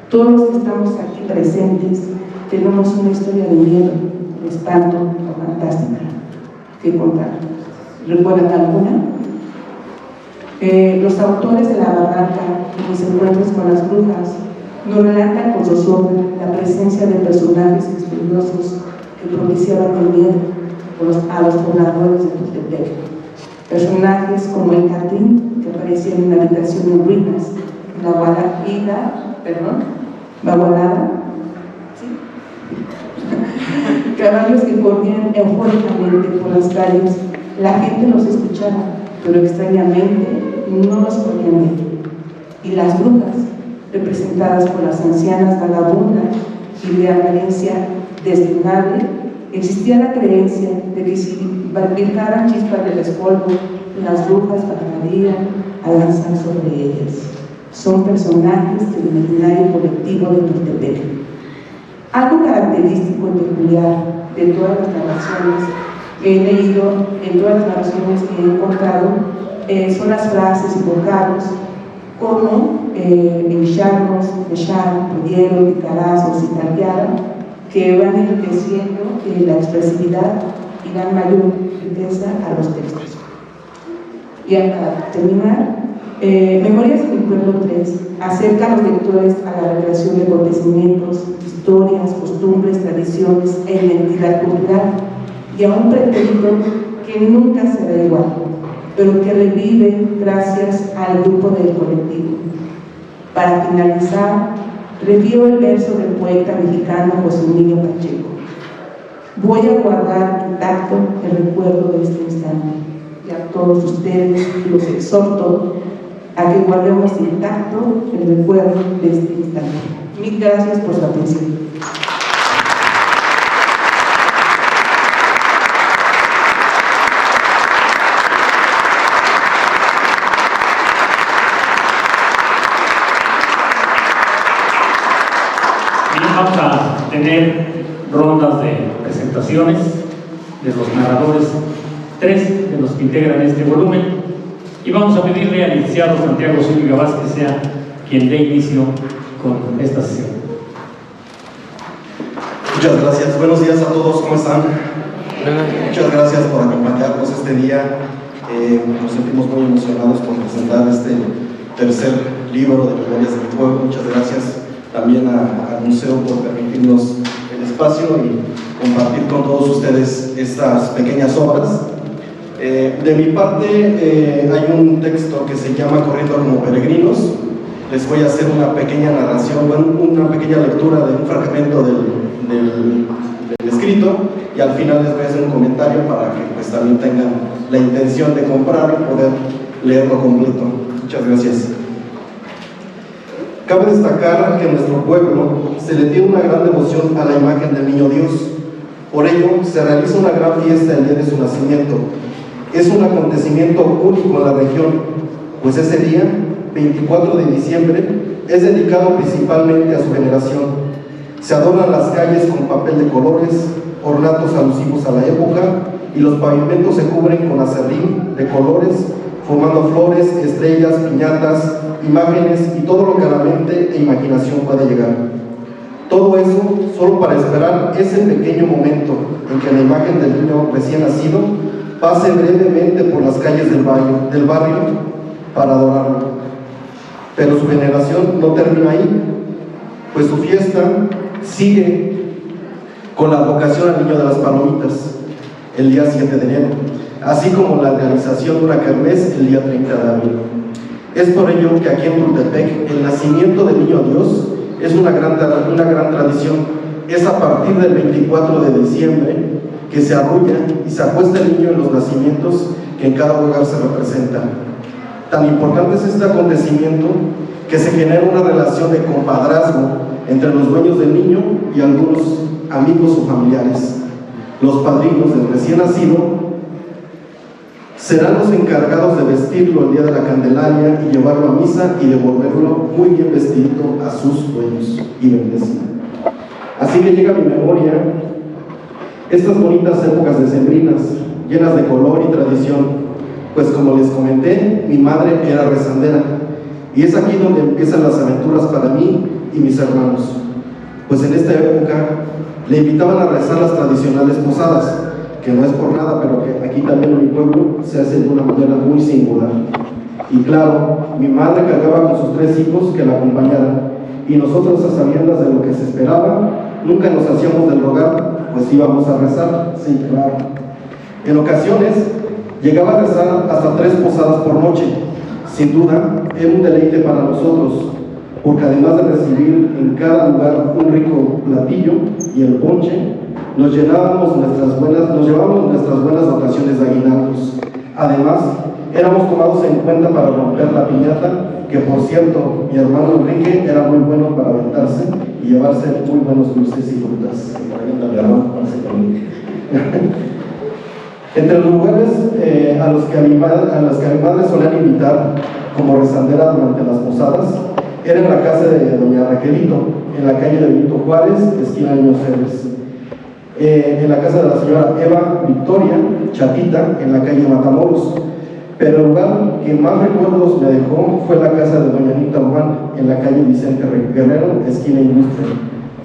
Todos los que estamos aquí presentes tenemos una historia de miedo, de espanto o fantástica que contar. ¿Recuerdan alguna? Los autores de La Barranca y los encuentros con las brujas nos relatan con zozobra la presencia de personajes misteriosos que propiciaban el miedo a los pobladores de Tultepec. Personajes como el Catrín, que aparecía en una habitación en ruinas, Bagualada, caballos que corrían eufóricamente por las calles. La gente los escuchaba, pero extrañamente no los podían ver. Y las brujas, representadas por las ancianas vagabundas y de apariencia desdeñable, existía la creencia de que si virjaran chispas del espolvo, las brujas bajarían a lanzar sobre ellas. Son personajes del imaginario colectivo de Tultepec. Algo característico y peculiar de todas las narraciones que he leído, en todas las narraciones que he encontrado, son las frases y vocablos como encharnos, mechar, pudieron, picarazos y talqueada, que van enriqueciendo la expresividad y dan mayor riqueza a los textos. Y para terminar, Memorias de mi pueblo 3 acerca a los lectores a la recreación de acontecimientos, historias, costumbres, tradiciones e identidad cultural, y a un pretérito que nunca será igual, pero que revive gracias al grupo del colectivo. Para finalizar, refiero el verso del poeta mexicano José Emilio Pacheco. Voy a guardar intacto el recuerdo de este instante, y a todos ustedes los exhorto a que guardemos intacto el recuerdo de este instante. Mil gracias por su atención. Bien, vamos a tener rondas de presentaciones de los narradores, 3 de los que integran este volumen. Y vamos a pedirle al licenciado Santiago Zúñiga Vázquez que sea quien dé inicio con esta sesión. Muchas gracias. Buenos días a todos. ¿Cómo están? Muchas gracias por acompañarnos este día. Nos sentimos muy emocionados por presentar este tercer libro de Memorias de mi pueblo. Muchas gracias también al museo por permitirnos el espacio y compartir con todos ustedes estas pequeñas obras. De mi parte, hay un texto que se llama Corriendo como peregrinos. Les voy a hacer una pequeña narración, una pequeña lectura de un fragmento del escrito, y al final les voy a hacer un comentario para que pues también tengan la intención de comprarlo y poder leerlo completo. Muchas gracias. Cabe destacar que en nuestro pueblo se le tiene una gran devoción a la imagen del Niño Dios. Por ello, se realiza una gran fiesta el día de su nacimiento. Es un acontecimiento único en la región, pues ese día, 24 de diciembre, es dedicado principalmente a su veneración. Se adornan las calles con papel de colores, ornatos alusivos a la época, y los pavimentos se cubren con acerrín de colores, formando flores, estrellas, piñatas, imágenes y todo lo que a la mente e imaginación puede llegar. Todo eso solo para esperar ese pequeño momento en que la imagen del niño recién nacido pase brevemente por las calles del barrio para adorarlo. Pero su veneración no termina ahí, pues su fiesta sigue con la advocación al Niño de las Palomitas el día 7 de enero, así como la realización de una kermés el día 30 de abril. Es por ello que aquí en Tultepec el nacimiento del Niño Dios es una gran tradición. Es a partir del 24 de diciembre que se arrulla y se acuesta el niño en los nacimientos que en cada hogar se representan. Tan importante es este acontecimiento que se genera una relación de compadrazgo entre los dueños del niño y algunos amigos o familiares. Los padrinos del recién nacido serán los encargados de vestirlo el día de la Candelaria y llevarlo a misa y devolverlo muy bien vestido a sus dueños y bendecido. Así que llega a mi memoria estas bonitas épocas decembrinas, llenas de color y tradición, pues como les comenté, mi madre era rezandera, y es aquí donde empiezan las aventuras para mí y mis hermanos, pues en esta época le invitaban a rezar las tradicionales posadas, que no es por nada, pero que aquí también en mi pueblo se hace de una manera muy singular. Y claro, mi madre cargaba con sus 3 hijos que la acompañaran, y nosotros, a sabiendas de lo que se esperaba, nunca nos hacíamos del rogar, pues íbamos a rezar, sí, claro. En ocasiones llegaba a rezar hasta 3 posadas por noche. Sin duda, era un deleite para nosotros, porque además de recibir en cada lugar un rico platillo y el ponche, nos llevábamos nuestras buenas dotaciones de aguinaldos. Además, éramos tomados en cuenta para romper la piñata, que por cierto, mi hermano Enrique era muy bueno para aventarse y llevarse muy buenos dulces y frutas. Entre los lugares a los que a mi madre solían invitar como rezandera durante las posadas, era en la casa de doña Raquelito, en la calle de Benito Juárez, esquina de Ceres. En la casa de la señora Eva Victoria Chatita, en la calle Matamoros. Pero el lugar que más recuerdos me dejó fue la casa de doña Anita Urbán, en la calle Vicente Guerrero, esquina Industria.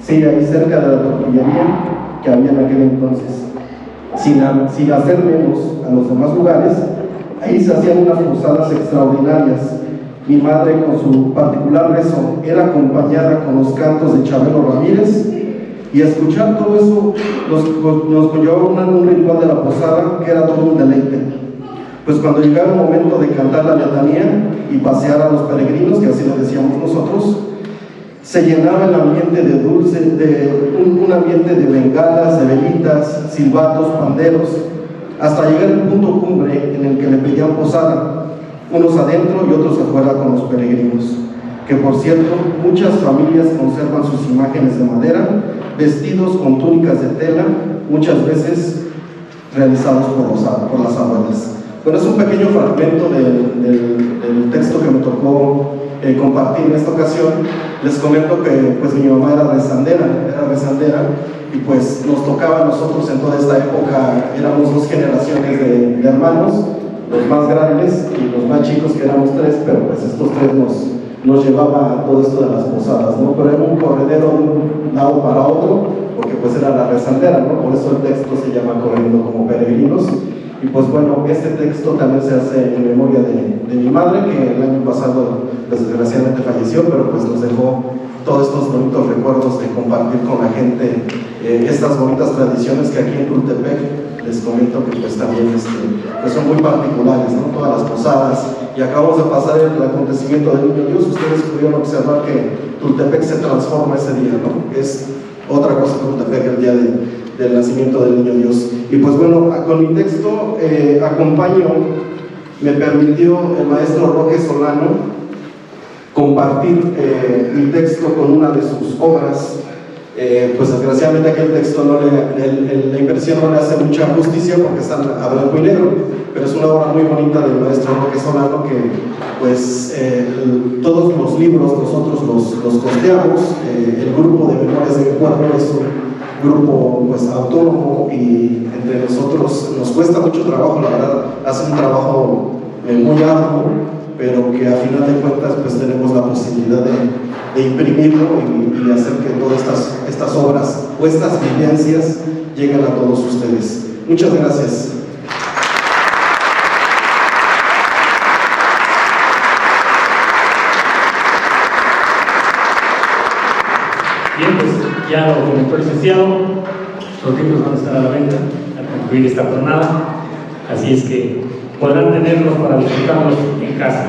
Sí, ahí cerca de la tortillería que había en aquel entonces. Sin hacer menos a los demás lugares, ahí se hacían unas posadas extraordinarias. Mi madre, con su particular rezo, era acompañada con los cantos de Chabelo Ramírez, y a escuchar todo eso nos conllevaba un ritual de la posada que era todo un deleite. Pues cuando llegaba el momento de cantar la letanía y pasear a los peregrinos, que así lo decíamos nosotros, se llenaba el ambiente de dulce, un ambiente de bengalas, de velitas, silbatos, panderos, hasta llegar al punto cumbre en el que le pedían posada, unos adentro y otros afuera con los peregrinos, que por cierto, muchas familias conservan sus imágenes de madera, vestidos con túnicas de tela, muchas veces realizados por las abuelas. Bueno, es un pequeño fragmento del texto que me tocó compartir en esta ocasión. Les comento que pues mi mamá era rezandera, y pues nos tocaba a nosotros en toda esta época, éramos 2 generaciones de hermanos, los más grandes y los más chicos, que éramos 3, pero pues estos 3 nos llevaba a todo esto de las posadas, ¿no? Pero era un corredero de un lado para otro, porque pues era la rezandera, ¿no? Por eso el texto se llama Corriendo como Peregrinos. Y pues bueno, este texto también se hace en memoria de mi madre, que el año pasado desgraciadamente falleció, pero pues nos dejó todos estos bonitos recuerdos de compartir con la gente estas bonitas tradiciones que aquí en Tultepec les comento que pues también pues son muy particulares, ¿no? Todas las posadas, y acabamos de pasar el acontecimiento del Niño Dios. Ustedes pudieron observar que Tultepec se transforma ese día, ¿no? Es otra cosa Tultepec el día del nacimiento del Niño Dios. Y pues bueno, con mi texto me permitió el maestro Roque Solano compartir mi texto con una de sus obras. Pues desgraciadamente aquel texto la impresión no le hace mucha justicia porque está a blanco y negro, pero es una obra muy bonita del maestro Roque Solano que pues todos los libros nosotros los costeamos. El grupo de Memorias de mi Pueblo es un grupo pues autónomo, y entre nosotros nos cuesta mucho trabajo, la verdad, hace un trabajo muy arduo, pero que a final de cuentas pues tenemos la posibilidad de imprimirlo y hacer que todas estas obras o estas vivencias lleguen a todos ustedes. Muchas gracias. Bien, pues ya lo comentó el licenciado, los libros van a estar a la venta al concluir esta jornada, así es que podrán tenerlos para disfrutarlos en casa.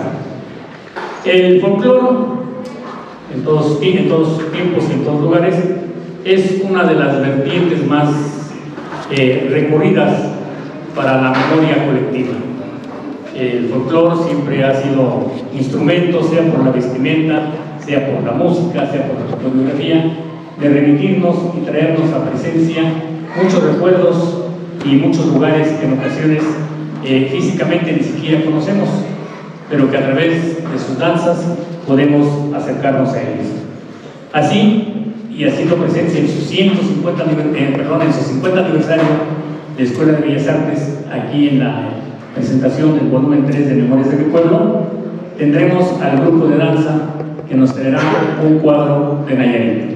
El folclore en todos tiempos y en todos lugares, es una de las vertientes más recurridas para la memoria colectiva. El folclore siempre ha sido instrumento, sea por la vestimenta, sea por la música, sea por la fotografía, de remitirnos y traernos a presencia muchos recuerdos y muchos lugares que en ocasiones físicamente ni siquiera conocemos, pero que a través de sus danzas podemos acercarnos a ellos. Así, y haciendo presencia en su 50 aniversario de Escuela de Bellas Artes, aquí en la presentación del volumen 3 de Memorias de mi Pueblo, tendremos al grupo de danza que nos traerá un cuadro de Nayarit.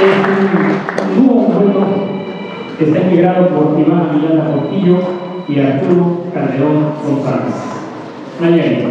Es un dúo bueno que está integrado por Iván Villada Portillo y Arturo Calderón González. Nayarit.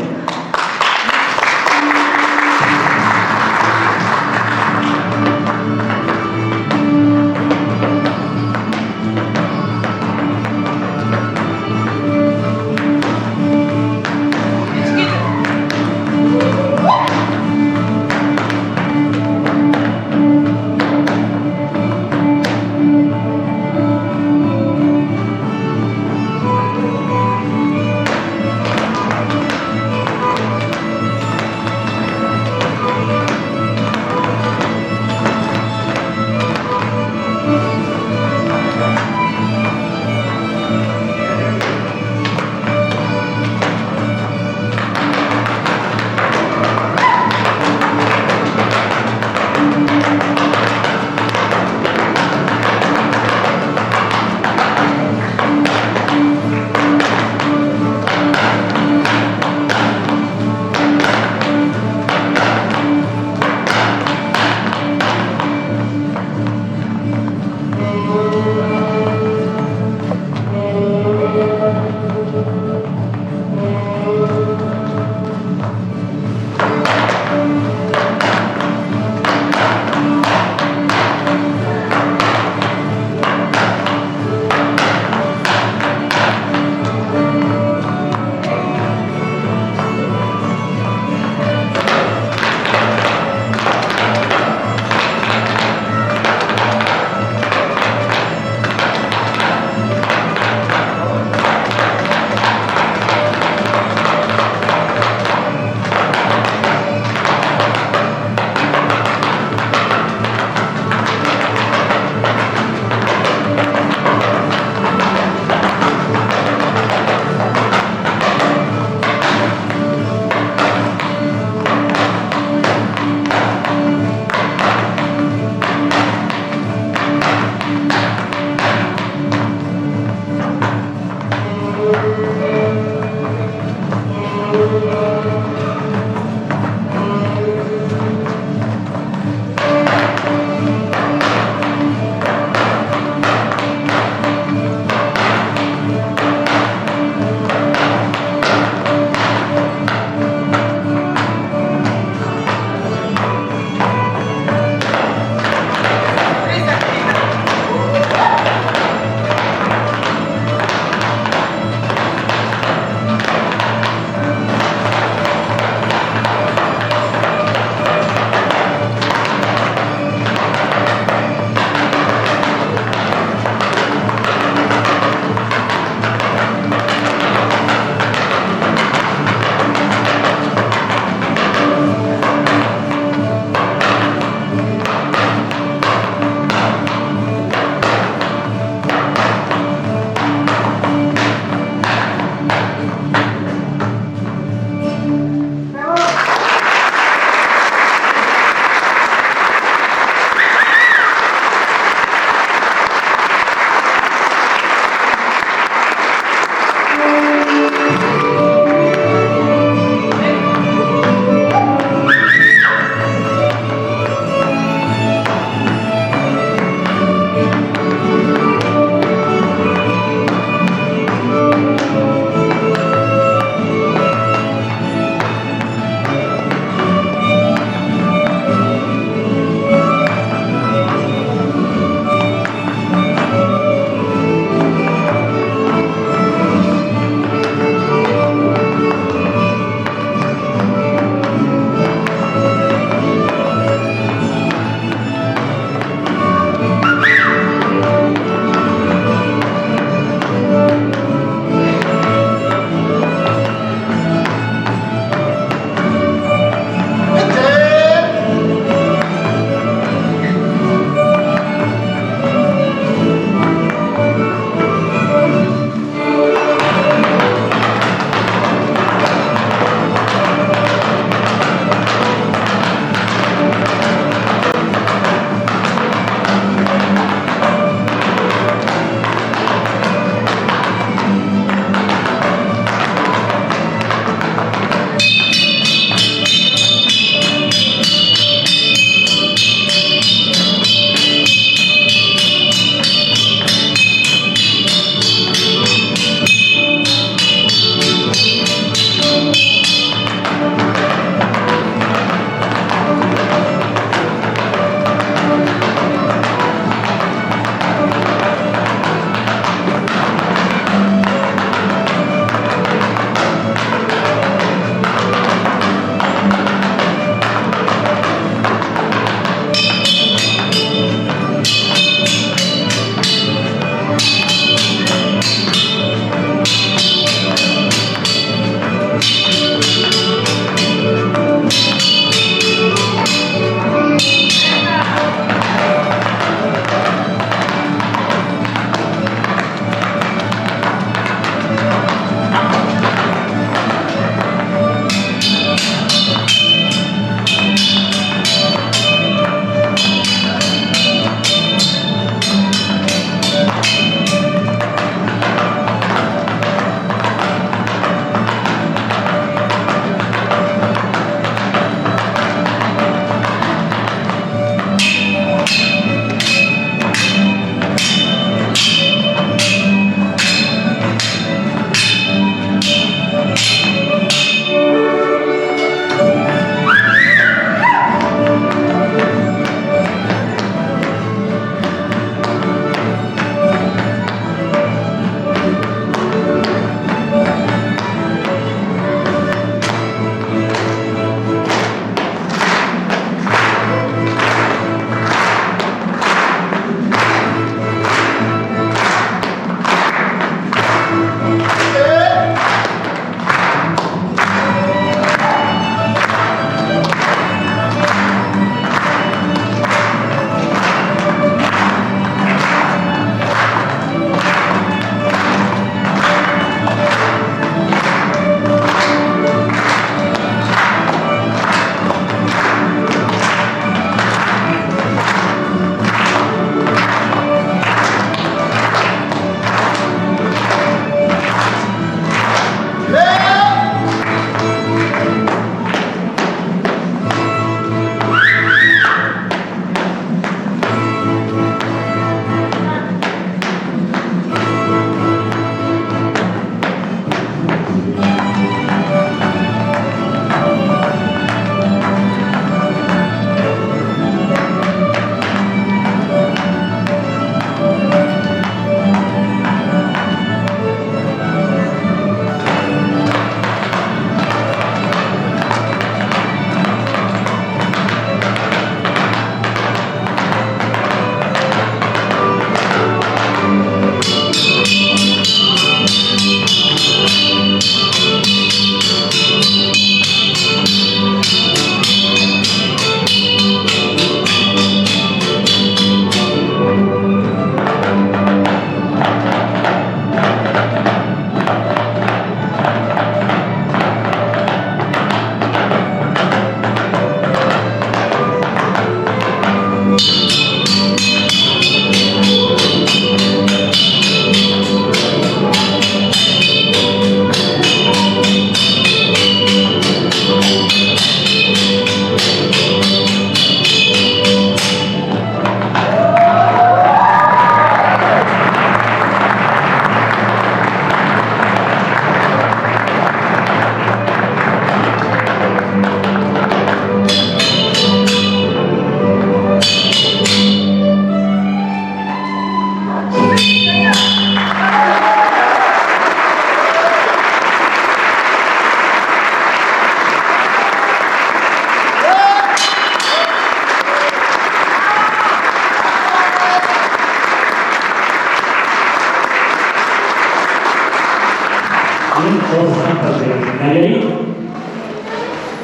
de Nayarit.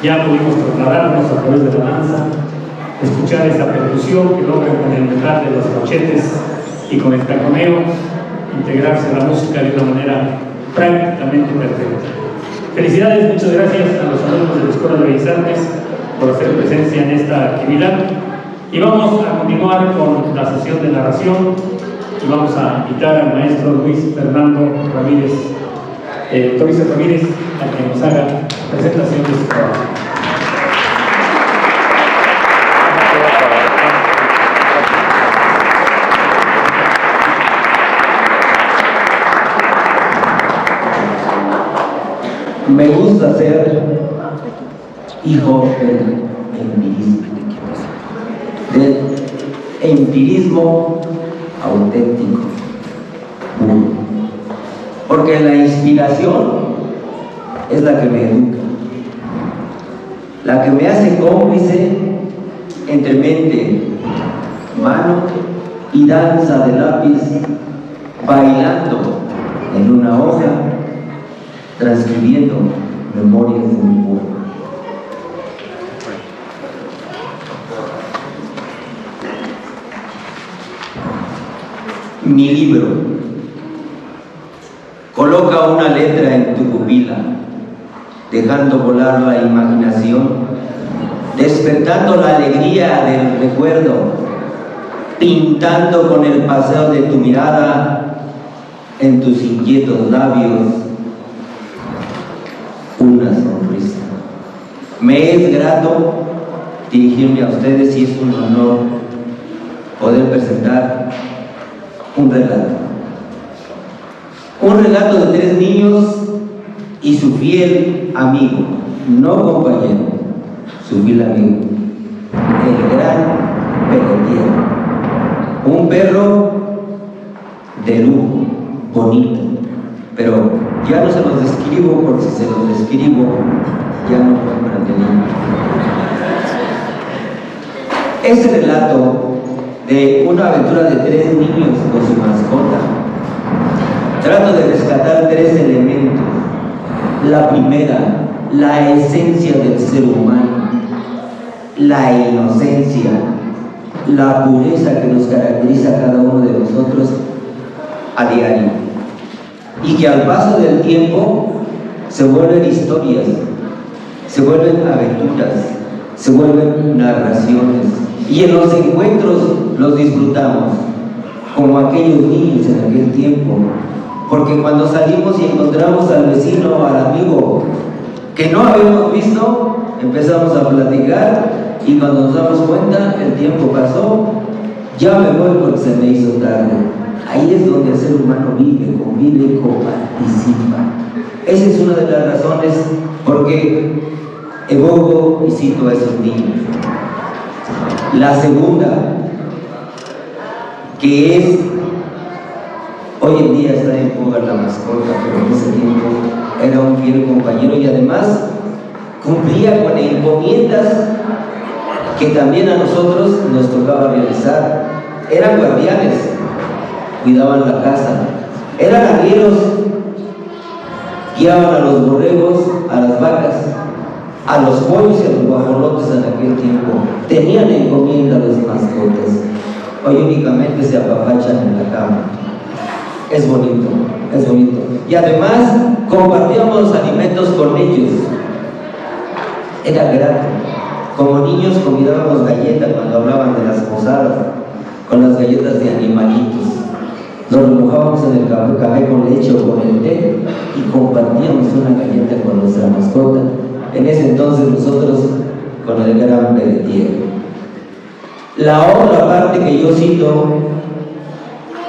Ya pudimos trasladarnos a través de la danza, escuchar esa percusión que logra con el metal de los corchetes y con el taconeo integrarse a la música de una manera prácticamente perfecta. Felicidades, muchas gracias a los alumnos de la Escuela de Bellas Artes por hacer presencia en esta actividad. Y vamos a continuar con la sesión de narración y vamos a invitar al maestro Luis Fernando Ramírez, Luis Ramírez, a que nos haga presentación de su trabajo. Me gusta ser hijo del empirismo auténtico, porque la inspiración es la que me educa, la que me hace cómplice entre mente, mano y danza de lápiz, bailando en una hoja, transcribiendo memorias de mi pueblo. Mi libro coloca una letra en tu pupila, dejando volar la imaginación, despertando la alegría del recuerdo, pintando con el paseo de tu mirada en tus inquietos labios una sonrisa. Me es grato dirigirme a ustedes y es un honor poder presentar un relato. Un relato de 3 niños y su fiel amigo, no compañero, su fiel amigo, el gran Pelletier. Un perro de lujo, bonito, pero ya no se los describo porque si se los describo ya no compran de niño. Ese relato de una aventura de 3 niños con su mascota, trato de rescatar 3 elementos. La primera, la esencia del ser humano, la inocencia, la pureza que nos caracteriza a cada uno de nosotros a diario, y que al paso del tiempo se vuelven historias, se vuelven aventuras, se vuelven narraciones, y en los encuentros los disfrutamos como aquellos niños en aquel tiempo, porque cuando salimos y encontramos al vecino o al amigo que no habíamos visto, empezamos a platicar y cuando nos damos cuenta el tiempo pasó, ya me voy porque se me hizo tarde. Ahí es donde el ser humano vive, convive y coparticipa. Esa es una de las razones por qué evoco y cito a esos niños. La segunda, que es, hoy en día está en boga la mascota, pero en ese tiempo era un fiel compañero y además cumplía con encomiendas que también a nosotros nos tocaba realizar. Eran guardianes, cuidaban la casa, eran arrieros, guiaban a los borregos, a las vacas, a los pollos y a los guajolotes en aquel tiempo. Tenían encomienda a las mascotas. Hoy únicamente se apapachan en la cama. Es bonito, es bonito. Y además compartíamos los alimentos con ellos. Era grato. Como niños comíamos galletas cuando hablaban de las posadas, con las galletas de animalitos. Nos mojábamos en el café con leche o con el té y compartíamos una galleta con nuestra mascota. En ese entonces nosotros con el gran Pelletier. La otra parte que yo cito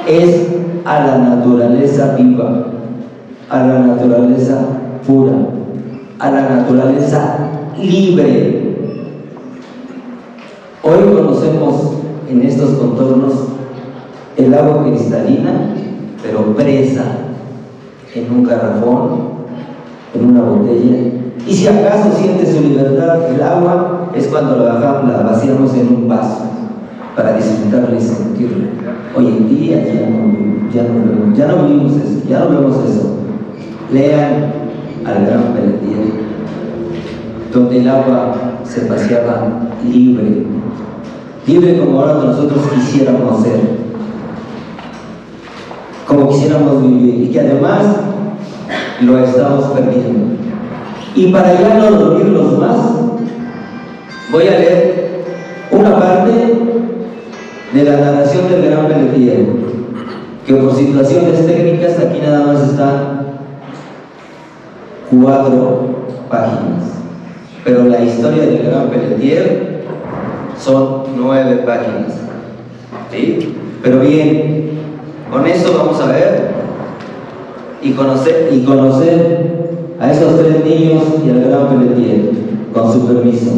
es a la naturaleza viva, a la naturaleza pura, a la naturaleza libre. Hoy conocemos en estos contornos el agua cristalina, pero presa en un garrafón, en una botella. Y si acaso siente su libertad el agua, es cuando la vaciamos en un vaso para disfrutarla y sentirla. Hoy en día ya no vemos eso. Lean al Gran Pelletier, donde el agua se paseaba libre, libre como ahora nosotros quisiéramos ser, como quisiéramos vivir, y que además lo estamos perdiendo. Y para ya no dormirlos más, voy a leer una parte de la narración del Gran Pelletier, que por situaciones técnicas aquí nada más están 4 páginas, pero la historia del Gran Pelletier son 9 páginas, ¿sí? Pero bien, con eso vamos a ver y conocer a esos 3 niños y al Gran Pelletier, con su permiso.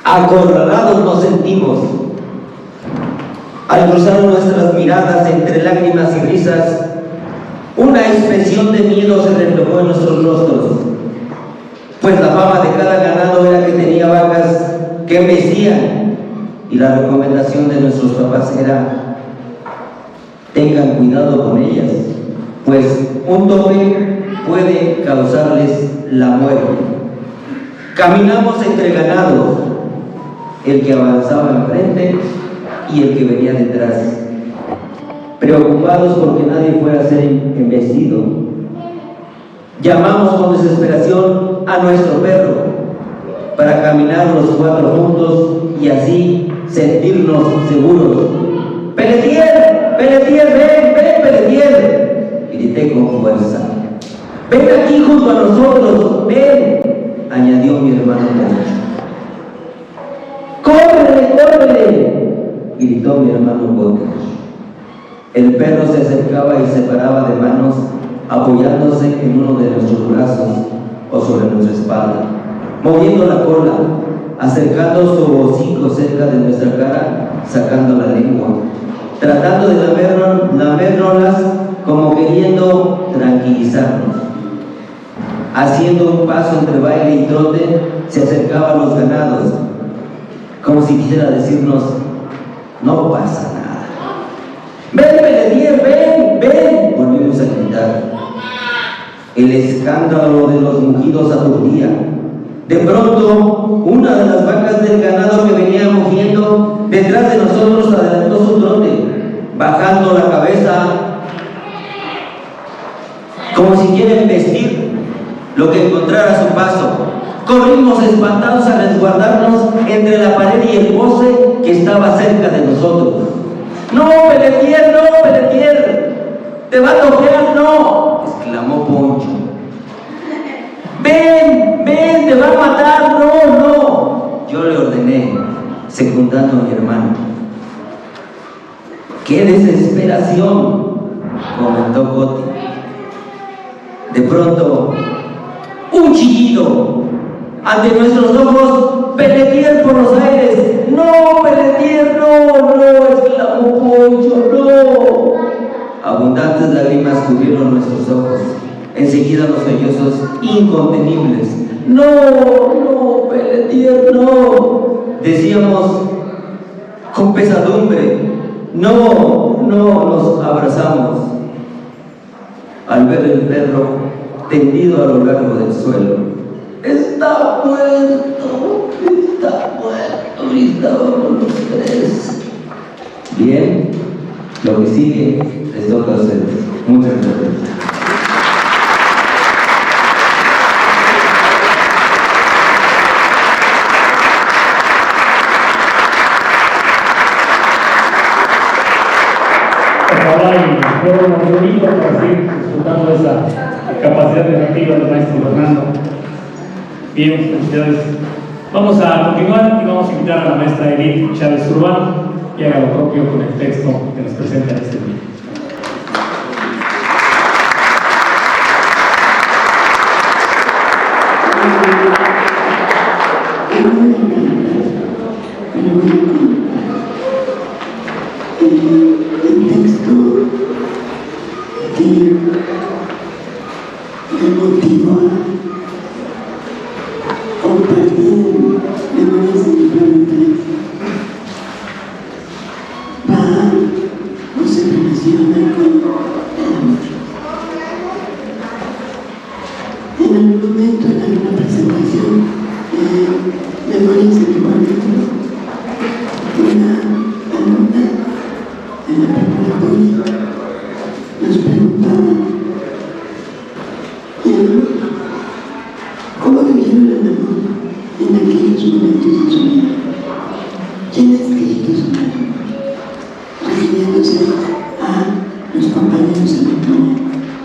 Acorralados nos sentimos al cruzar nuestras miradas entre lágrimas y risas. Una expresión de miedo se reflejó en nuestros rostros, pues la fama de cada ganado era que tenía vacas que embestían, y la recomendación de nuestros papás era: tengan cuidado con ellas, pues un tope puede causarles la muerte. Caminamos entre ganados, el que avanzaba enfrente y el que venía detrás, preocupados porque nadie fuera a ser embestido. Llamamos con desesperación a nuestro perro para caminar los 4 juntos y así sentirnos seguros. ¡Pelletier! ¡Pelletier! ¡Ven! ¡Ven, Pelletier!, grité con fuerza. ¡Ven aquí junto a nosotros! ¡Ven!, añadió mi hermano Poncho. ¡Córrele, córrele!, gritó mi hermano Bote. El perro se acercaba y se paraba de manos, apoyándose en uno de nuestros brazos o sobre nuestra espalda, moviendo la cola, acercando su hocico cerca de nuestra cara, sacando la lengua, tratando de lamérnoslas como queriendo tranquilizarnos. Haciendo un paso entre baile y trote, se acercaba a los ganados, como si quisiera decirnos: no pasa nada. ¡Ven, Pelletier! ¡Ven! ¡Ven!, volvimos a gritar. El escándalo de los mugidos aturdía. De pronto, una de las vacas del ganado que venía mugiendo detrás de nosotros adelantó su trote, bajando la cabeza como si quiera embestir lo que encontrara a su paso. Corrimos espantados a resguardarnos entre la pared y el poste que estaba cerca de nosotros. ¡No, Pelletier! ¡No, Pelletier! ¡Te va a toquear! ¡No!, exclamó Poncho. ¡Ven! ¡Ven! ¡Te va a matar! ¡No, no!, yo le ordené, secundando a mi hermano. ¡Qué desesperación!, comentó Coti. De pronto, un chillido ante nuestros ojos. ¡Pelletier por los aires! ¡No, Pelletier! ¡No, no!, exclamó Poncho. ¡No! Abundantes lágrimas cubrieron nuestros ojos. Enseguida los sollozos incontenibles. ¡No, no, Pelletier, no!, decíamos con pesadumbre. ¡No, no!, nos abrazamos al ver el perro tendido a lo largo del suelo. ¡Está muerto! ¡Está muerto!, gritábamos los 3. Bien, lo que sigue les toca a ustedes. Muchas gracias. Ojalá y fuera un bonito para seguir disfrutando de esa capacidad narrativa del maestro Fernando. Bien, felicidades. Vamos a continuar y vamos a invitar a la maestra Edith Chávez Urbano y haga lo propio con el texto que nos presenta este día. el texto que me motivó a compartir Memorias de mi Pueblo 3. Va o se relaciona con el amor. En algún momento, en alguna presentación de Memorias de mi Pueblo 3, una alumna en la preparatoria nos preguntaba cómo vivieron el amor en aquellos momentos de su vida. ¿Quién ha escrito sobre el amor? Refiriéndose a los compañeros en Antonia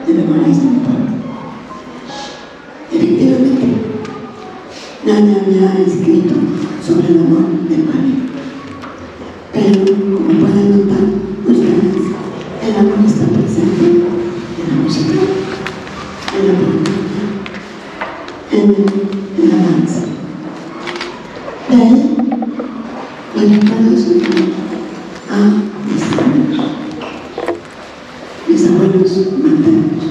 de Memorias de mi Pueblo. Efectivamente, nadie había escrito sobre el amor del padre. Pero, como pueden notar ustedes, el amor está presente en la música, en la política, en la danza. De ahí, me recuerdo a mis abuelos maternos.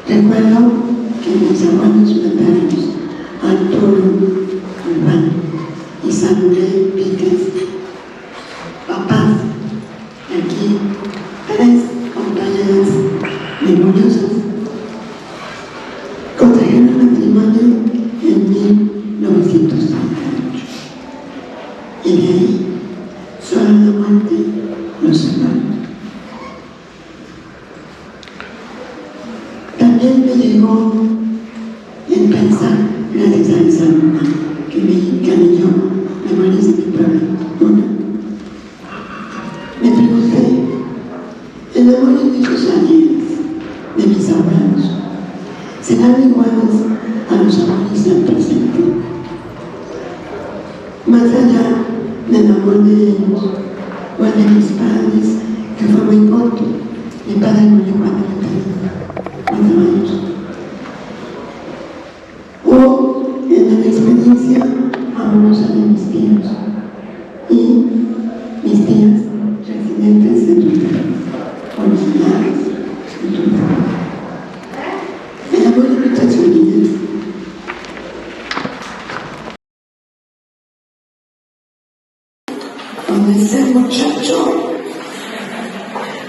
Recuerdo que mis abuelos maternos, Arturo Urbano y Samuel Píquez, papás, aquí, 3 compañeras memoriosas, contrajeron matrimonio en 1938. Y de ahí, solo la muerte los separó. También me llegó en pensar, gracias a esa alumna que me leyó Memorias de mi Pueblo 1, me pregunté, ¿el amor en esos años de mis abuelos serán iguales a los amores del presente? Más allá del amor de ellos o el de mis padres, que fue muy corto. Mi padre murió cuando yo tenía 4 años. O en la experiencia amorosa de mis tíos y mis tías residentes de Tultepec, originales de Tultepec. El amor de nuestras familias. Cuando ese muchacho,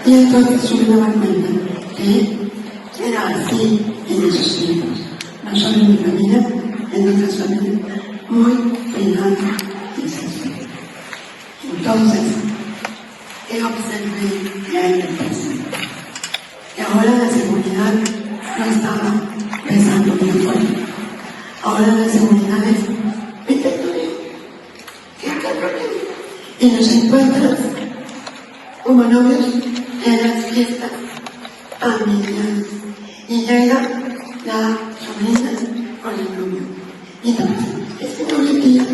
y entonces yo me daba cuenta que era así en esos tiempos, no solo en mi familia, en otras familias, muy privada y sensible. Entonces, ¿qué observé ya en el presente? Que ahora la seguridad no estaba pensando muy fuerte. Ahora la seguridad es, vete con él, quédate con él. Y nos encuentras como novios en las fiestas familiares. Y llega la sobrina con el novio. Y entonces, este novio tía,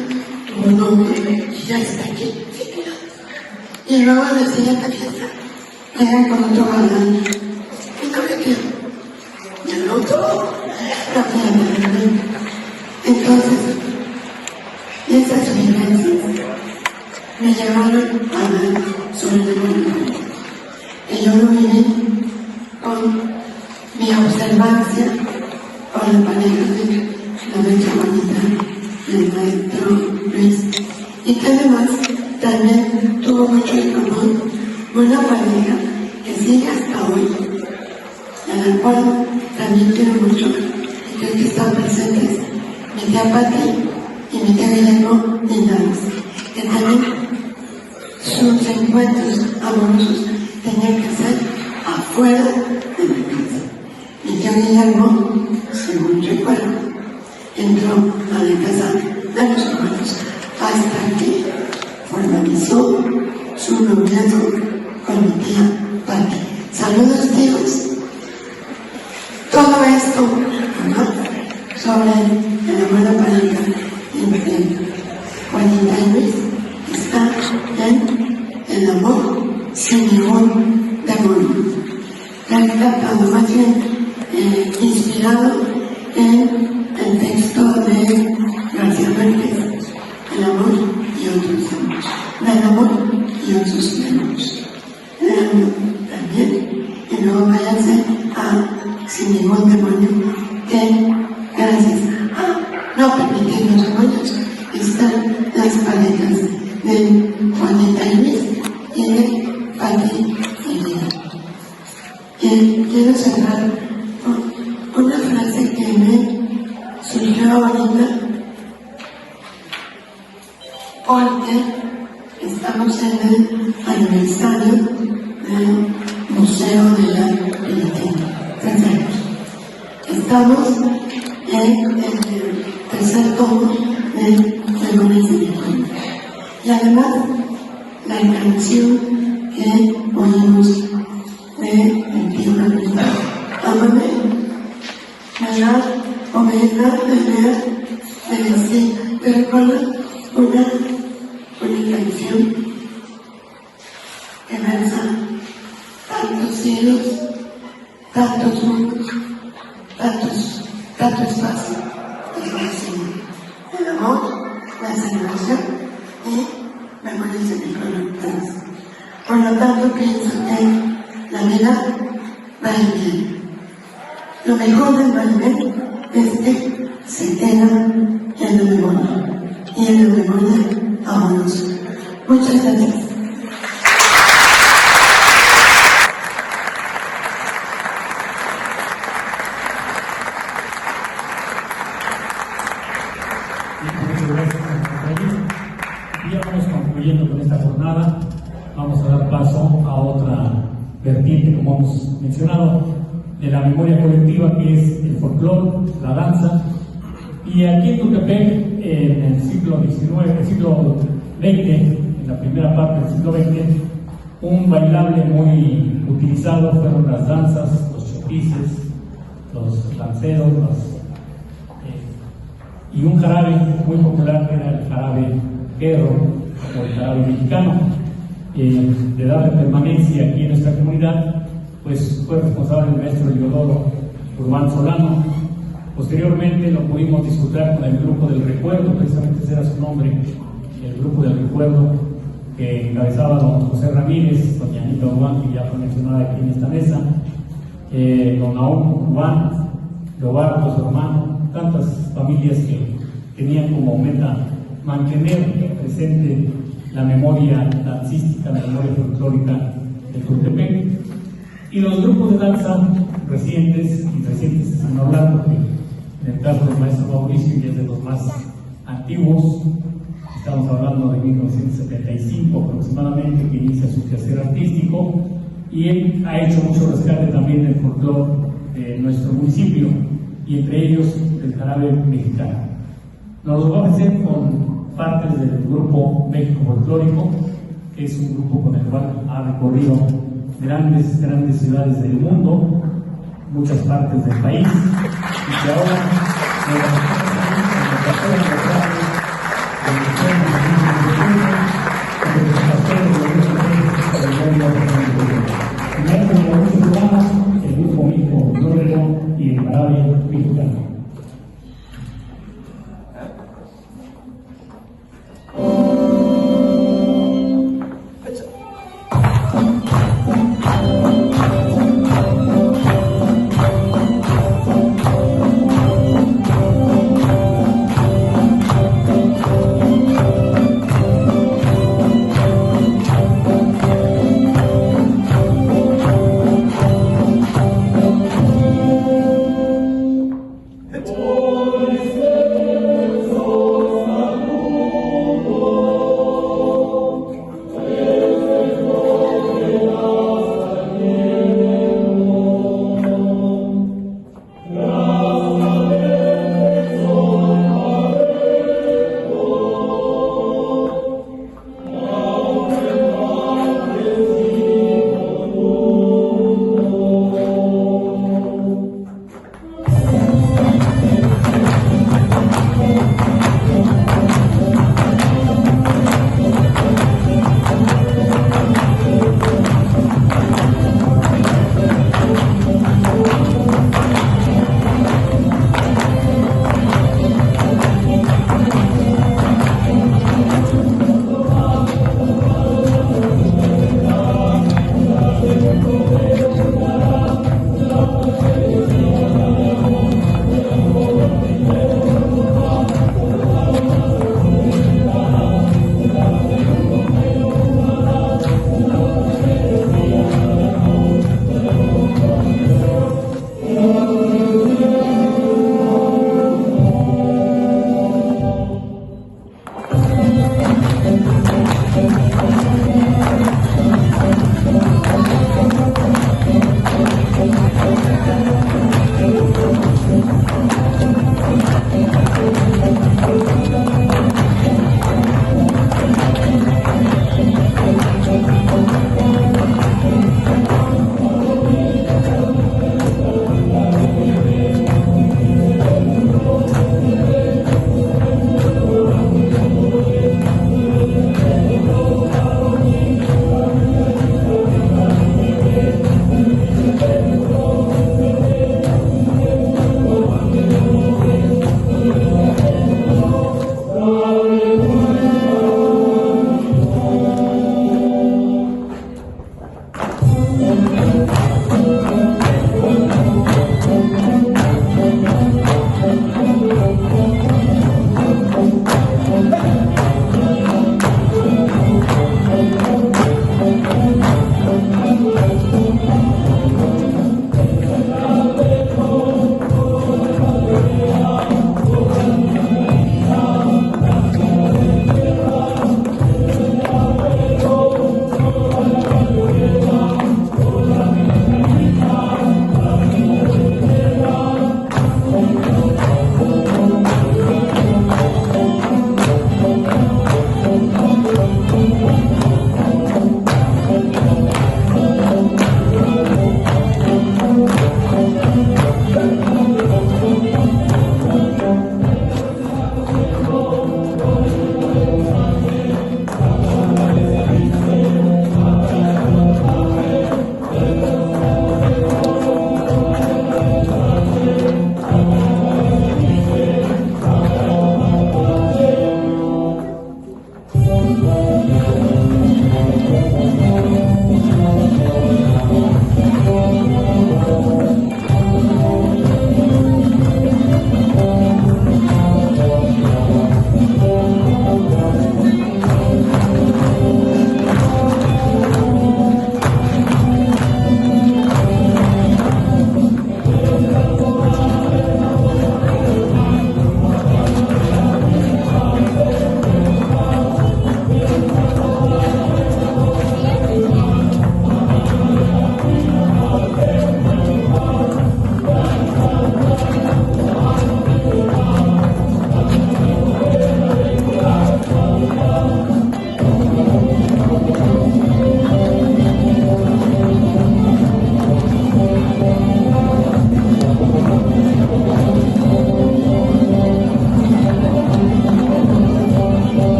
tu novio, ya está aquí. Y luego a la siguiente fiesta, llegan con otro galán. Y novio tía. Y el otro, rápidamente. Entonces, esas vivencias me llevaron a hablar sobre el amor. Y yo lo viví con mi observancia con la pareja de la maestra Juanita y el maestro Luis. Y que además también tuvo mucho en común una pareja que sigue hasta hoy, a la cual también quiero mucho y creo que están presentes mi tía Pati y mi tía Guillermo Linares, que también sus encuentros amorosos tenían que ser afuera de la casa. Mi tío Guillermo, según recuerdo, entró a la casa de los hermanos hasta que formalizó su noviazgo con mi tía Pati. Saludos, tíos. Todo esto, ¿no?, sobre el amor de pareja entre Juanita y Luis está en el amor sin ningún demonio. Retratado, más bien inspirado en el texto de García Márquez, El amor y otros amores. El amor y otros vemos. También, y no váyanse sin ningún demonio, que gracias a no permitir los demonios están las parejas de Juanita y Luis y de Pati y Lina. Quiero cerrar con una frase que me surgió ahorita porque estamos en el aniversario del Museo de la Penitencia. 3 años. Estamos en el tercer tomo de Memorias de mi pueblo. Y además, la canción que oímos de El Tío Ramiro, Ámame, me da o me da de decir, te recuerda una canción que versa tantos cielos, tantos mundos, tanto espacio, el amor, la celebración y memorias de mi pueblo. Por lo tanto, pienso que la vida va y viene. Lo mejor del vaivén es que se queda en la memoria, y en la memoria amorosa. Muchas gracias. Y ya vamos concluyendo con esta jornada. Vamos a dar paso a otra vertiente, como hemos mencionado, de la memoria colectiva, que es el folclore, la danza. Y aquí en Tuxtepec, en el siglo XX, en la primera parte del siglo XX, un bailable muy utilizado fueron las danzas, los chopices, los lanceros, y un jarabe muy popular que era el jarabe guerro, o el jarabe mexicano, de darle permanencia aquí en nuestra comunidad, pues fue responsable el maestro Diodoro Urbán Solano. Posteriormente lo pudimos disfrutar con el Grupo del Recuerdo, precisamente ese era su nombre, el Grupo del Recuerdo, que encabezaba don José Ramírez, doña Anita Urbán, que ya fue mencionada aquí en esta mesa, don Naúm Urbán, Leobardo, su hermano, tantas familias que tenían como meta mantener presente la memoria dancística, la memoria folclórica de Tuxtepec. Y los grupos de danza recientes están hablando, que en el caso del maestro Mauricio ya es de los más antiguos, estamos hablando de 1975 aproximadamente, que inicia su quehacer artístico, y él ha hecho mucho rescate también del folclore de nuestro municipio, y entre ellos el jarabe mexicano. Nos lo va a hacer con partes del grupo México Folclórico, que es un grupo con el cual ha recorrido grandes ciudades del mundo, muchas partes del país, y que ahora el grupo México Folclórico y el jarabe mexicano.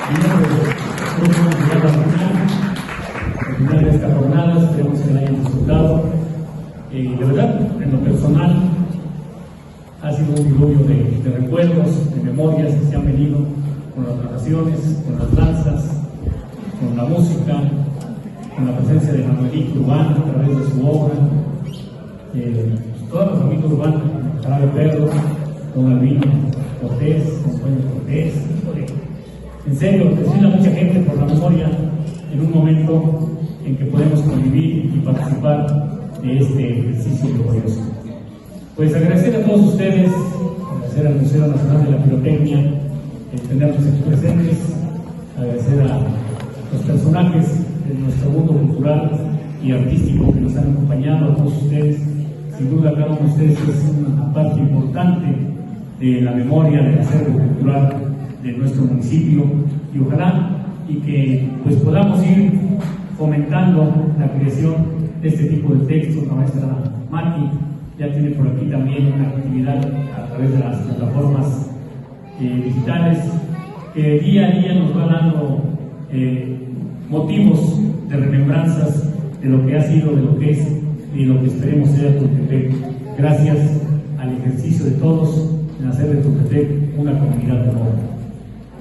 Al final de esta jornada, esperemos que la hayan disfrutado. De verdad, en lo personal, ha sido un diluvio de recuerdos, de memorias que se han venido con las narraciones, con las danzas, con la música, con la presencia de Manuelito Urbano a través de su obra, toda la familia urbana, Jarabe Perro, Don Albino Cortés, Don Juan Cortés, en serio, presiona mucha gente por la memoria en un momento en que podemos convivir y participar de este ejercicio glorioso. Pues agradecer a todos ustedes, agradecer al Museo Nacional de la Pirotecnia, el tenernos aquí presentes, agradecer a los personajes de nuestro mundo cultural y artístico que nos han acompañado, a todos ustedes. Sin duda, cada uno de ustedes es una parte importante de la memoria del acervo cultural de nuestro municipio, y ojalá y que pues podamos ir fomentando la creación de este tipo de textos. La maestra Mati ya tiene por aquí también una actividad a través de las plataformas digitales que día a día nos va dando motivos de remembranzas de lo que ha sido, de lo que es y de lo que esperemos sea Tultepec, gracias al ejercicio de todos en hacer de Tultepec una comunidad de amor.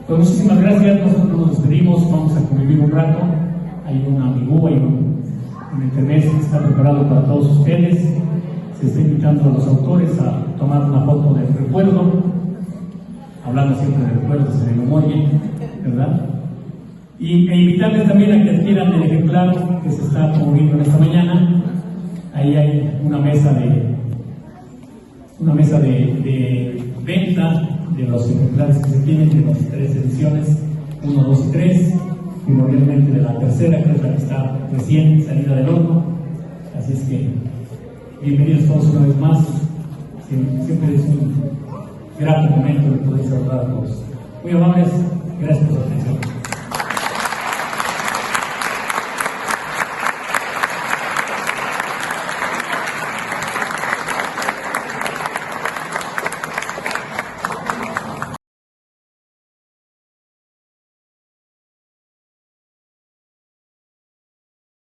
Pues muchísimas gracias, nosotros nos despedimos, vamos a convivir un rato. Hay un amigú, hay un internet que está preparado para todos ustedes. Se está invitando a los autores a tomar una foto de recuerdo, hablando siempre de recuerdos y de memoria, ¿verdad? E invitarles también a que adquieran el ejemplar que se está promoviendo en esta mañana. Ahí hay una mesa de venta de los ejemplares que se tienen de las 3 ediciones, 1, 2 y 3, primordialmente de la tercera, que es la que está recién salida del horno. Así es que bienvenidos todos una vez más. Siempre es un grato momento de poder saludar a todos. Muy amables, gracias por su atención.